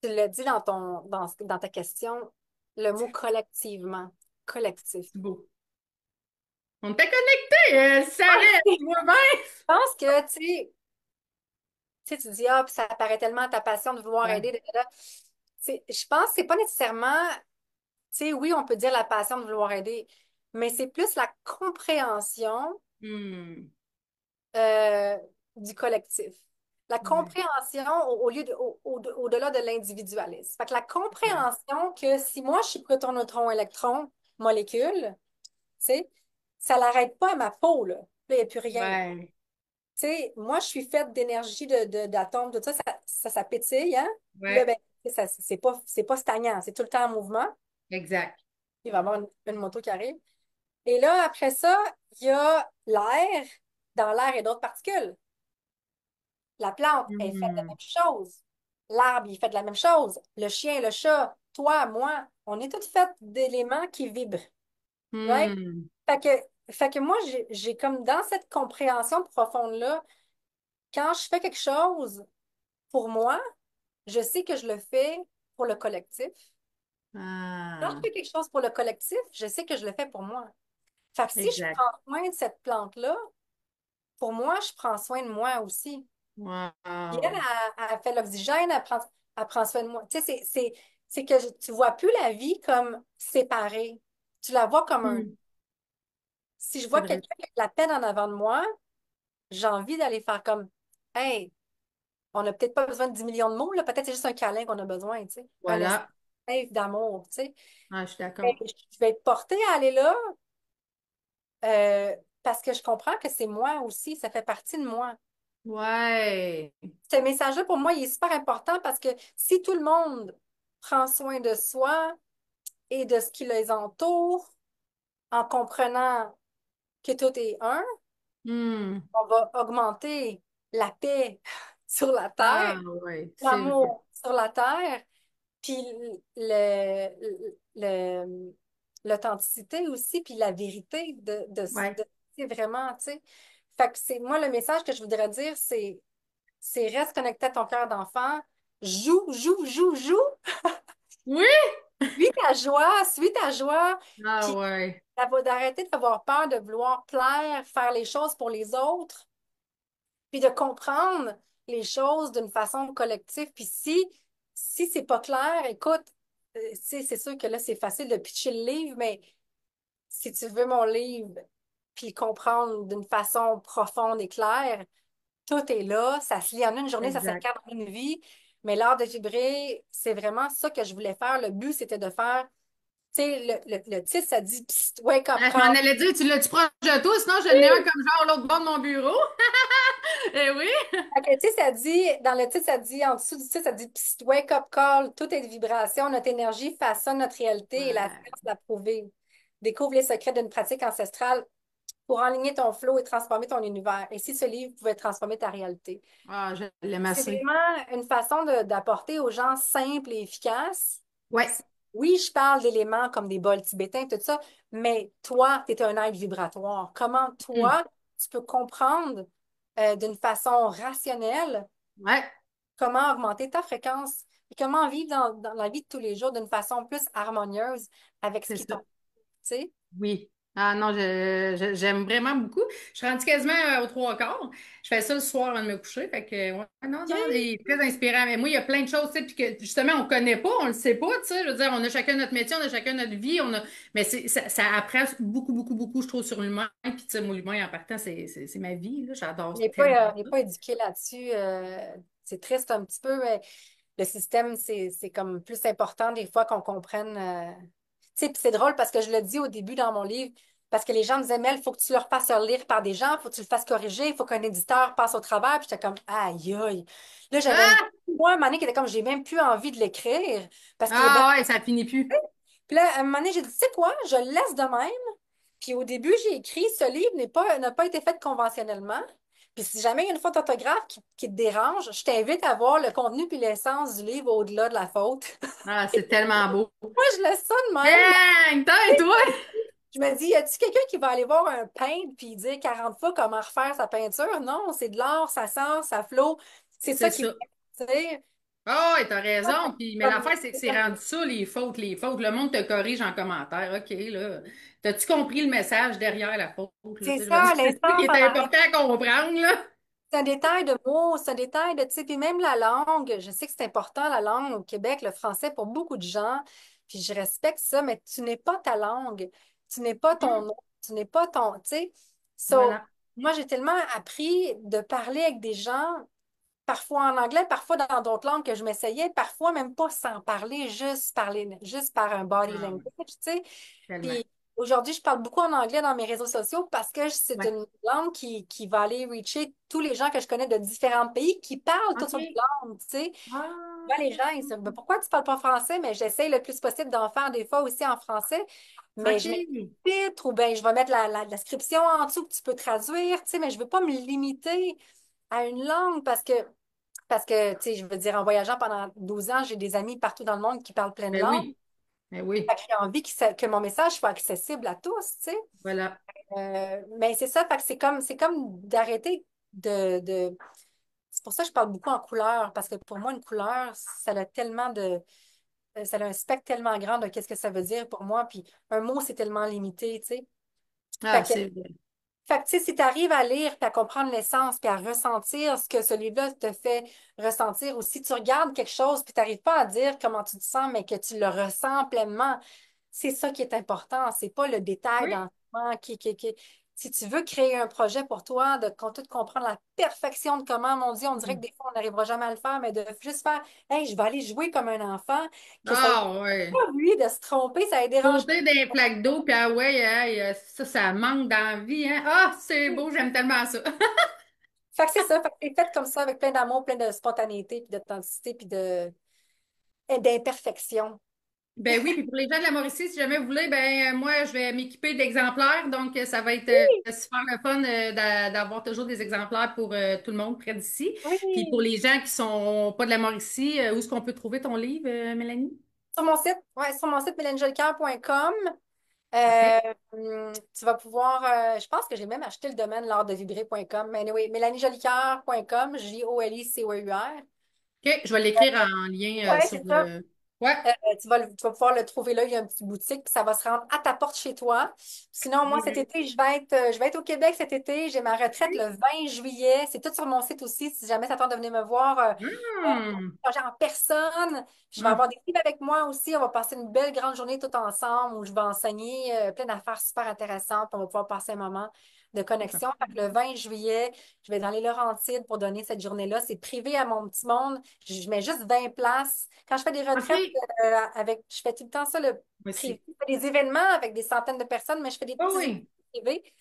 Tu l'as dit dans ta question, le mot collectivement, collectif. C'est beau. On t'a connecté, Sarah, Je tu vois bien? pense que, tu dis, ah, puis ça paraît tellement ta passion de vouloir Ouais. aider. Je pense que c'est pas nécessairement, oui, on peut dire la passion de vouloir aider, mais c'est plus la compréhension Hmm. euh, du collectif. La Ouais. compréhension au lieu au-delà de l'individualisme. Fait que la Ouais. compréhension que si moi je suis proton, neutron, électron, molécule, tu sais, ça l'arrête pas à ma peau, là. Là, il n'y a plus rien. Ouais. Tu sais, moi, je suis faite d'énergie d'atomes, tout ça, ça pétille, hein? Puis là, Ouais. ben, c'est pas stagnant, c'est tout le temps en mouvement. Exact. Il va y avoir une moto qui arrive. Et là, après ça, il y a l'air. Dans l'air, il y a d'autres particules. La plante est faite de la Hmm. même chose. L'arbre, il est fait de la même chose. Le chien, le chat, toi, moi, on est toutes faites d'éléments qui vibrent. Right? Hmm. Fait que moi, j'ai comme dans cette compréhension profonde-là, quand je fais quelque chose pour moi, je sais que je le fais pour le collectif. Quand je Ah, fais quelque chose pour le collectif, je sais que je le fais pour moi. Fait que si je exact. prends soin de cette plante-là, pour moi, je prends soin de moi aussi. Puis elle, Wow. elle fait l'oxygène, elle prend soin de moi. Tu sais, c'est que tu vois plus la vie comme séparée. Tu la vois comme un. Hmm. Si je C'est vois vrai. quelqu'un qui a de la peine en avant de moi, j'ai envie d'aller faire comme, hey, on n'a peut-être pas besoin de 10 millions de mots, là. Peut-être c'est juste un câlin qu'on a besoin, tu sais. Un Voilà. espace d'amour, tu sais. Ah, je suis Ben, d'accord. je vais être portée à aller là parce que je comprends que c'est moi aussi, ça fait partie de moi. Ouais. Ce message-là, pour moi, il est super important parce que si tout le monde prend soin de soi et de ce qui les entoure, en comprenant que tout est un, Hmm. on va augmenter la paix sur la terre, Ah, ouais, c'est vrai. l'amour sur la terre, puis l'authenticité aussi, puis la vérité Ouais. c'est vraiment, tu sais. Fait que c'est moi le message que je voudrais dire, c'est reste connecté à ton cœur d'enfant, joue, joue, joue, joue, Oui? suis ta joie, Ah, puis ouais. d'arrêter d'avoir peur de vouloir plaire, faire les choses pour les autres, puis de comprendre les choses d'une façon collective. Puis si c'est pas clair, écoute, c'est sûr que là, c'est facile de pitcher le livre, mais si tu veux mon livre, puis comprendre d'une façon profonde et claire, tout est là, ça se lit en une journée, ça Exact. s'incarne en une vie. Mais l'art de vibrer, c'est vraiment ça que je voulais faire. Le but, c'était de faire, tu sais, le titre, ça dit Psst, Wake up Ah, je m'en call. allais dire, tu l'as-tu proche de toi, sinon je l'ai un comme genre à l'autre bord de mon bureau. Eh oui. Fait que, tu sais, ça dit, dans le titre, ça dit, en dessous du titre, ça dit Psst, Wake up call, tout est vibration, notre énergie façonne notre réalité et la Ouais. science l'a prouvé. Découvre les secrets d'une pratique ancestrale pour enligner ton flow et transformer ton univers. Et si ce livre pouvait transformer ta réalité? Ah, je l'aime C'est assez. vraiment une façon d'apporter aux gens simple et efficace. Ouais. Oui, je parle d'éléments comme des bols tibétains, tout ça, mais toi, tu es un être vibratoire. Comment Hmm. toi, tu peux comprendre d'une façon rationnelle Ouais. comment augmenter ta fréquence? et comment vivre dans la vie de tous les jours d'une façon plus harmonieuse avec ce C'est qui ça. t'entoure, tu sais. Oui. Ah non, j'aime vraiment beaucoup. Je suis rendue quasiment aux trois quarts. Je fais ça le soir avant de me coucher. Fait que, ouais, non, non, il est très inspirant. Mais moi, il y a plein de choses, tu sais, puis que justement, on connaît pas, on le sait pas, tu sais. Je veux dire, on a chacun notre métier, on a chacun notre vie, mais ça apprend beaucoup, beaucoup, beaucoup, je trouve, sur l'humain. Puis, tu sais, moi, l'humain, en partant, c'est ma vie, là. J'adore tellement Il n'est ça. pas éduqué là-dessus. C'est triste un petit peu, mais le système, c'est comme plus important des fois qu'on comprenne. Tu sais, puis c'est drôle parce que je le dis au début dans mon livre, parce que les gens me disaient, Mel, il faut que tu leur fasses lire par des gens, il faut que tu le fasses corriger, il faut qu'un éditeur passe au travers. Puis j'étais comme, aïe, aïe. Là, j'avais une Ah! moi, un moment donné, qui était comme, j'ai même plus envie de l'écrire parce qu'il est bien. Ah ouais, ça finit plus. Puis là, à un moment donné, j'ai dit, tu sais quoi, je le laisse de même. Puis au début, j'ai écrit, ce livre n'a pas été fait conventionnellement. Puis si jamais il y a une faute d'orthographe qui te dérange, je t'invite à voir le contenu puis l'essence du livre au-delà de la faute. Ah, c'est tellement beau. Moi, je laisse ça de même. Dang! Toi et toi? Je me dis, y a-tu quelqu'un qui va aller voir un peintre puis dire 40 fois comment refaire sa peinture? Non, c'est de l'art, ça sort, ça flot. C'est ça C'est qui fait, ça. tu sais. Ah, ouais, t'as raison. Puis, mais Comme- l'affaire, c'est que c'est rendu ça, les fautes, les fautes. Le monde te corrige en commentaire. OK, là. T'as-tu compris le message derrière la faute, là? Tu C'est sais, je veux dire, ça, c'est ça qui l'essence est en arrière. important à comprendre, là. C'est un détail de mots, c'est un détail de, tu sais, puis même la langue, je sais que c'est important, la langue au Québec, le français pour beaucoup de gens, puis je respecte ça, mais tu n'es pas ta langue, tu n'es pas ton Hum, nom, tu n'es pas ton, tu sais. So, voilà. moi, j'ai tellement appris de parler avec des gens, parfois en anglais, parfois dans d'autres langues que je m'essayais, parfois même pas sans parler, juste par un body Ah, language, ouais, tu sais. tellement. Puis aujourd'hui, je parle beaucoup en anglais dans mes réseaux sociaux parce que c'est Ouais. une langue qui va aller reacher tous les gens que je connais de différents pays qui parlent toutes sortes de OK. langues, tu sais. Ah, Là, les gens, ils se disent, ben, pourquoi tu parles pas français? Mais j'essaye le plus possible d'en faire des fois aussi en français. Mais je mets OK. des titres ou bien je vais mettre la description en dessous que tu peux traduire, tu sais, mais je veux pas me limiter à une langue parce que, tu sais, je veux dire, en voyageant pendant 12 ans, j'ai des amis partout dans le monde qui parlent plein de Ben langues. oui. Ben oui. Fait que j'ai envie que mon message soit accessible à tous, tu sais. Voilà. Mais c'est ça, fait que c'est comme d'arrêter de. C'est pour ça que je parle beaucoup en couleur, parce que pour moi, une couleur, ça a tellement ça a un spectre tellement grand de qu'est-ce que ça veut dire pour moi, puis un mot, c'est tellement limité, tu sais. Ah, Fait que c'est vrai. fait que, tu sais, si tu arrives à lire, puis à comprendre l'essence, puis à ressentir ce que ce livre-là te fait ressentir, ou si tu regardes quelque chose, puis tu n'arrives pas à dire comment tu te sens, mais que tu le ressens pleinement, c'est ça qui est important. C'est pas le détail Oui. dans Si tu veux créer un projet pour toi, tout comprendre la perfection de comment, mon Dieu, on dirait que des fois, on n'arrivera jamais à le faire, mais de juste faire, hey, je vais aller jouer comme un enfant, que ça ne Ah, ouais. pas lui de se tromper, ça ne dérange pas. Sauter des plaques d'eau, puis ah ouais, hey, ça manque d'envie, hein? Ah, c'est beau, j'aime tellement ça. Fait que c'est ça, fait que c'est fait comme ça, avec plein d'amour, plein de spontanéité, puis d'authenticité, puis d'imperfection. Ben oui, puis pour les gens de la Mauricie, si jamais vous voulez, moi, je vais m'équiper d'exemplaires, donc ça va être super le fun d'avoir toujours des exemplaires pour tout le monde près d'ici. Puis pour Oui. les gens qui sont pas de la Mauricie, où est-ce qu'on peut trouver ton livre, Mélanie? Sur mon site, ouais, sur mon site mélangeolicoeur.com, Parfait. tu vas pouvoir, je pense que j'ai même acheté le domaine l'art-de-vibrer.com, mais anyway, mélaniejolicoeur.com, Jolicoeur. OK, je vais l'écrire en lien Ouais, sur c'est ça. le... Ouais. Tu vas pouvoir le trouver là, il y a une petite boutique, puis ça va se rendre à ta porte chez toi. Sinon, moi, cet Génial. été, je vais être au Québec cet été. J'ai ma retraite le 20 juillet. C'est tout sur mon site aussi, si jamais ça tente de venir me voir Hum, en personne. Je vais hum, avoir des livres avec moi aussi. On va passer une belle grande journée tout ensemble où je vais enseigner plein d'affaires super intéressantes. On va pouvoir passer un moment de connexion. Fait que le 20 juillet, je vais dans les Laurentides pour donner cette journée-là. C'est privé à mon petit monde. Je mets juste 20 places. Quand je fais des retraites OK. je fais tout le temps ça, le Moi privé. aussi. Je fais des événements avec des centaines de personnes, mais je fais des Oh petits événements oui. privés.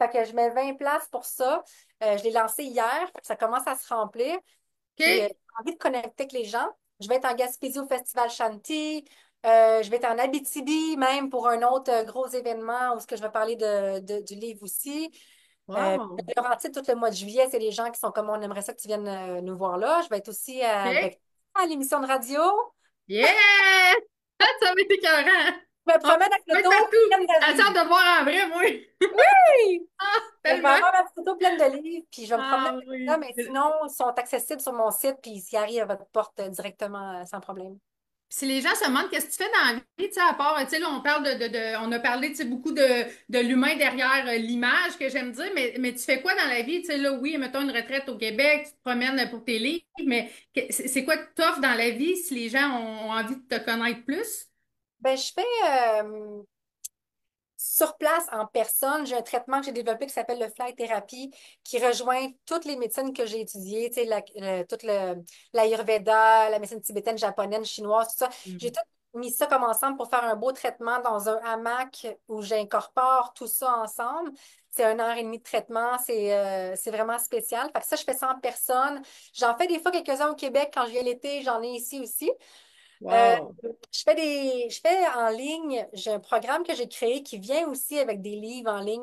Fait que je mets 20 places pour ça. Je l'ai lancé hier. Fait que ça commence à se remplir. Puis, OK. j'ai envie de connecter avec les gens. Je vais être en Gaspésie au Festival Shanti. Je vais être en Abitibi, même pour un autre gros événement où ce que je vais parler du livre aussi. Wow. Laurentide, tout le mois de juillet, c'est les gens qui sont comme on aimerait ça que tu viennes nous voir là. Je vais être aussi OK. à l'émission de radio. Yeah! Ça va être écœurant. Je me Ah, promène avec je le vais être dos partout. pleine J'ai hâte d'avis. de voir en vrai, moi. Oui! Je vais tellement. avoir ma photo pleine de livres, puis je vais me promener Ah avec ça, oui. mais sinon, ils sont accessibles sur mon site, puis ils arrivent à votre porte directement sans problème. Si les gens se demandent qu'est-ce que tu fais dans la vie, tu sais, à part, tu sais, là, on parle on a parlé, tu sais, beaucoup de l'humain derrière l'image que j'aime dire, mais tu fais quoi dans la vie? Tu sais, là, oui, mettons une retraite au Québec, tu te promènes pour tes livres, mais c'est quoi que t'offres dans la vie si les gens ont envie de te connaître plus? Ben, je fais sur place, en personne, j'ai un traitement que j'ai développé qui s'appelle le Flight Therapy, qui rejoint toutes les médecines que j'ai étudiées, tu sais, l'Ayurveda, la médecine tibétaine, japonaise, chinoise, tout ça. J'ai Mhm. tout mis ça comme ensemble pour faire un beau traitement dans un hamac où j'incorpore tout ça ensemble. C'est 1 heure et demie de traitement, c'est vraiment spécial. Fait que ça, je fais ça en personne. J'en fais des fois quelques-uns au Québec quand je viens l'été, j'en ai ici aussi. Euh, Wow. je fais en ligne, j'ai un programme que j'ai créé qui vient aussi avec des livres en ligne.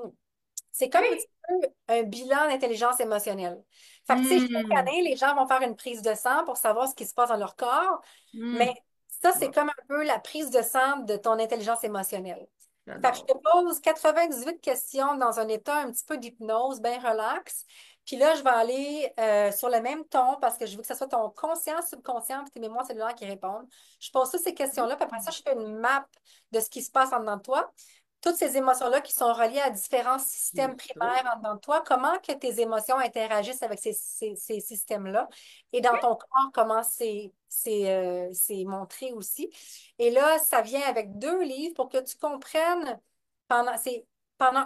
C'est comme un petit OK. peu un bilan d'intelligence émotionnelle. Fait que, tu sais, chaque Hmm. année, les gens vont faire une prise de sang pour savoir ce qui se passe dans leur corps, mais Hmm. ça, c'est Wow. comme un peu la prise de sang de ton intelligence émotionnelle. Fait que je J'adore. te pose 98 questions dans un état un petit peu d'hypnose, bien relax. Puis là, je vais aller sur le même ton parce que je veux que ce soit ton conscient, subconscient et tes mémoires cellulaires qui répondent. Je pose toutes ces questions-là, puis après ça, je fais une map de ce qui se passe en dedans de toi. Toutes ces émotions-là qui sont reliées à différents C'est systèmes ça. primaires en dedans de toi, comment que tes émotions interagissent avec ces systèmes-là et dans ton corps, comment c'est montré aussi. Et là, ça vient avec 2 livres pour que tu comprennes pendant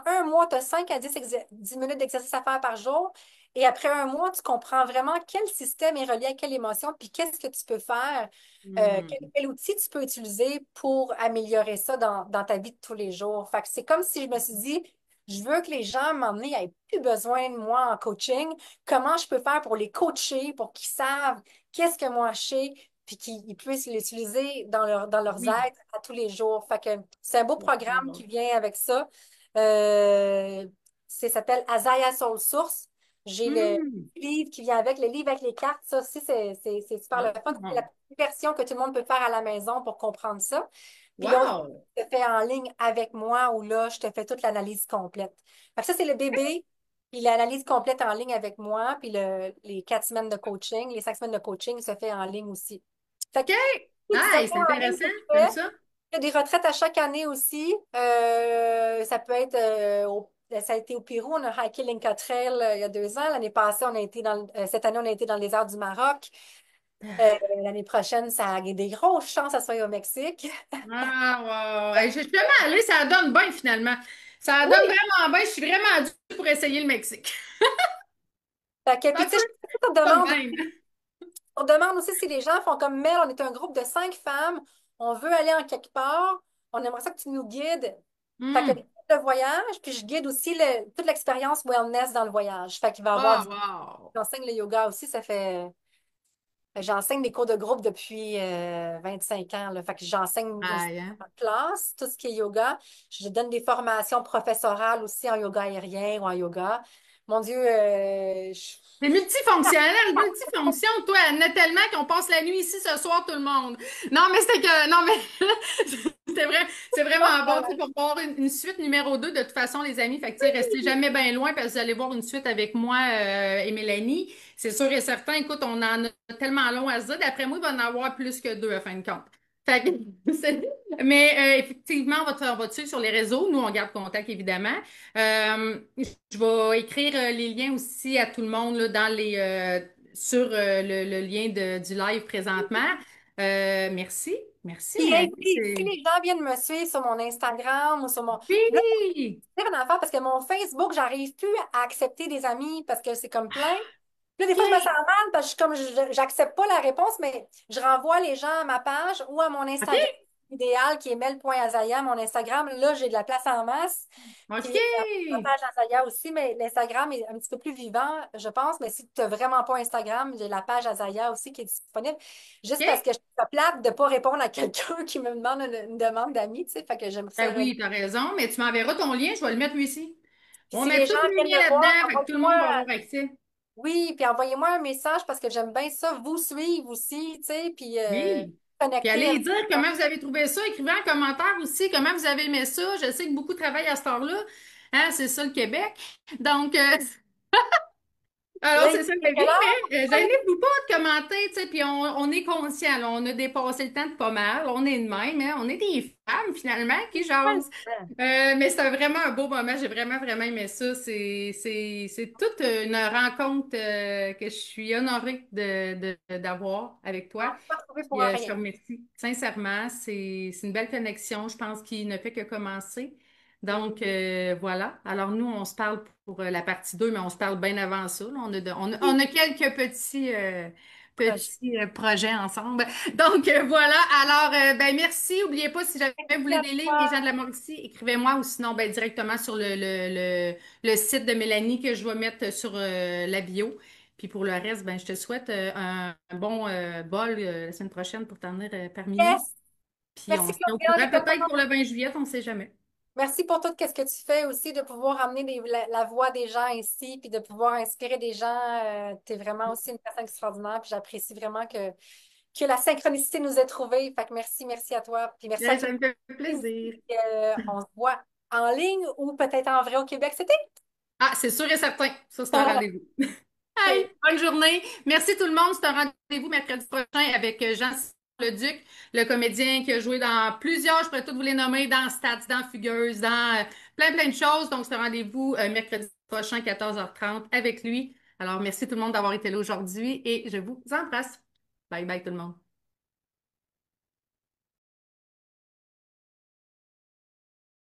1 mois, tu as 5 à 10 minutes d'exercice à faire par jour. Et après 1 mois, tu comprends vraiment quel système est relié à quelle émotion, puis qu'est-ce que tu peux faire, Hmm. quel outil tu peux utiliser pour améliorer ça dans ta vie de tous les jours. Fait que c'est comme si je me suis dit, je veux que les gens, à un moment donné, n'aient plus besoin de moi en coaching. Comment je peux faire pour les coacher, pour qu'ils savent qu'est-ce que moi je sais, puis qu'ils puissent l'utiliser dans leurs Oui. aides à tous les jours. Fait que c'est un beau programme Wow. qui vient avec ça. Euh, ça s'appelle Azaya Soul Source. J'ai le Hmm. livre qui vient avec, le livre avec les cartes. Ça aussi, c'est super le fun. C'est la Oh. petite version que tout le monde peut faire à la maison pour comprendre ça. Puis l'autre, Wow. je te fais en ligne avec moi où là, je te fais toute l'analyse complète. Fait que ça, c'est le bébé. Puis l'analyse complète en ligne avec moi. Puis les 4 semaines de coaching, les 5 semaines de coaching se fait en ligne aussi. Fait que OK. tous des Nice, c'est affaires en ligne intéressant. que je J'aime fais. ça. Il y a des retraites à chaque année aussi. Ça peut être ça a été au Pérou, on a hiké l'Inca Trail il y a 2 ans. L'année passée, cette année, on a été dans le désert du Maroc. L'année prochaine, ça a des grosses chances à soit au Mexique. Ah, wow. Hey, je suis vraiment allée, ça donne bien finalement. Ça donne Oui! vraiment bien. Je suis vraiment due pour essayer le Mexique. Puis Un tu sais, peu on pas de demande, même. on demande aussi si les gens font comme Mel, on est un groupe de 5 femmes, on veut aller en quelque part, on aimerait ça que tu nous guides. Fait que Hmm. le voyage, puis je guide aussi toute l'expérience wellness dans le voyage. Fait qu'il va y avoir Ah, wow. j'enseigne le yoga aussi, j'enseigne des cours de groupe depuis 25 ans, là. Fait que j'enseigne aussi Aïe, hein. en classe, tout ce qui est yoga. Je donne des formations professorales aussi en yoga aérien ou en yoga. Mon Dieu, C'est multifonctionnel, multifonction. Toi, Anna, tellement qu'on passe la nuit ici ce soir, tout le monde. Non, mais c'était que. Non, mais c'est vrai, c'est vraiment bon, tu sais, pour voir une suite numéro 2 de toute façon, les amis. Fait que, tu sais, restez jamais bien loin parce que vous allez voir une suite avec moi et Mélanie. C'est sûr et certain. Écoute, on en a tellement long à se dire. D'après moi, il va en avoir plus que 2 à fin de compte. Fait que, mais effectivement, on va te suivre sur les réseaux. Nous, on garde contact, évidemment. Je vais écrire les liens aussi à tout le monde là, sur le lien du live présentement. Merci. Merci, Puis, hey, Mélanie. si les gens viennent me suivre sur mon Instagram ou sur mon. Là, Oui! c'est une affaire parce que mon Facebook, j'arrive plus à accepter des amis parce que c'est comme plein. Là, des fois, je me sens OK. mal parce que j'accepte pas la réponse, mais je renvoie les gens à ma page ou à mon OK. Instagram idéal qui est mel.azaya, mon Instagram. Là, j'ai de la place en masse. Puis ma OK. page Azaya aussi, mais l'Instagram est un petit peu plus vivant, je pense. Mais si tu n'as vraiment pas Instagram, j'ai la page Azaya aussi qui est disponible. Juste parce OK. que je suis pas plate de ne pas répondre à quelqu'un qui me demande une demande d'amis, tu sais. Fait que j'aimerais ça Ben oui, tu as raison, mais tu m'enverras ton lien, je vais le mettre lui ici. Puis On si va les mettre gens tous nos viennent liens me voir, là-dedans, fait que tout le envoyez-moi. monde va avoir accès. Oui, puis envoyez-moi un message parce que j'aime bien ça, vous suivre aussi, tu sais, puis Oui. Puis connecter allez avec dire moi. comment vous avez trouvé ça. Écrivez en commentaire aussi comment vous avez aimé ça. Je sais que beaucoup travaillent à cette heure-là. Hein, c'est ça le Québec. Donc, alors, Là, il c'est ça la est vie, quelle mais heure? gênez-vous pas de commenter, tu sais, puis on est conscient, là, on a dépassé le temps de pas mal, on est de même, hein, on est des femmes, finalement, qui jasent. Mais c'était vraiment un beau moment, j'ai vraiment, vraiment aimé ça. C'est toute une rencontre que je suis honorée d'avoir avec On toi. ne peut pas retrouver pour Puis, je te rien. remercie. Sincèrement, c'est une belle connexion, je pense, qui ne fait que commencer. Donc, voilà. Alors, nous, on se parle pour la partie 2, mais on se parle bien avant ça, là. On a quelques Proche. projets ensemble. Donc, voilà. Alors, ben, merci. N'oubliez pas, si jamais vous Merci voulez à des livres, les gens toi. de la Mauricie, écrivez-moi ou sinon, ben, directement sur le site de Mélanie que je vais mettre sur la bio. Puis pour le reste, ben, je te souhaite un bon bol la semaine prochaine pour t'en venir parmi nous. Yes. Puis on Merci, se tient au Claudia, courant de pas peut-être pour le 20 juillet, on ne sait jamais. Merci pour tout ce que tu fais aussi, de pouvoir amener la voix des gens ici, puis de pouvoir inspirer des gens. Tu es vraiment aussi une personne extraordinaire, puis j'apprécie vraiment que la synchronicité nous ait trouvés. Fait que merci, merci à toi. Puis merci à Bien, tous. ça me fait plaisir. On se voit en ligne ou peut-être en vrai au Québec cet Ah, c'est sûr et certain. Ça, c'est un été. rendez-vous. Hey, bonne journée. Merci tout le monde. C'est un rendez-vous mercredi prochain avec Jean Leduc, le comédien qui a joué dans plusieurs, je pourrais toutes vous les nommer, dans Stats, dans Fugueuse, dans plein, plein de choses. Donc, c'est un rendez-vous mercredi prochain, 14h30 avec lui. Alors, merci tout le monde d'avoir été là aujourd'hui et je vous embrasse. Bye bye tout le monde.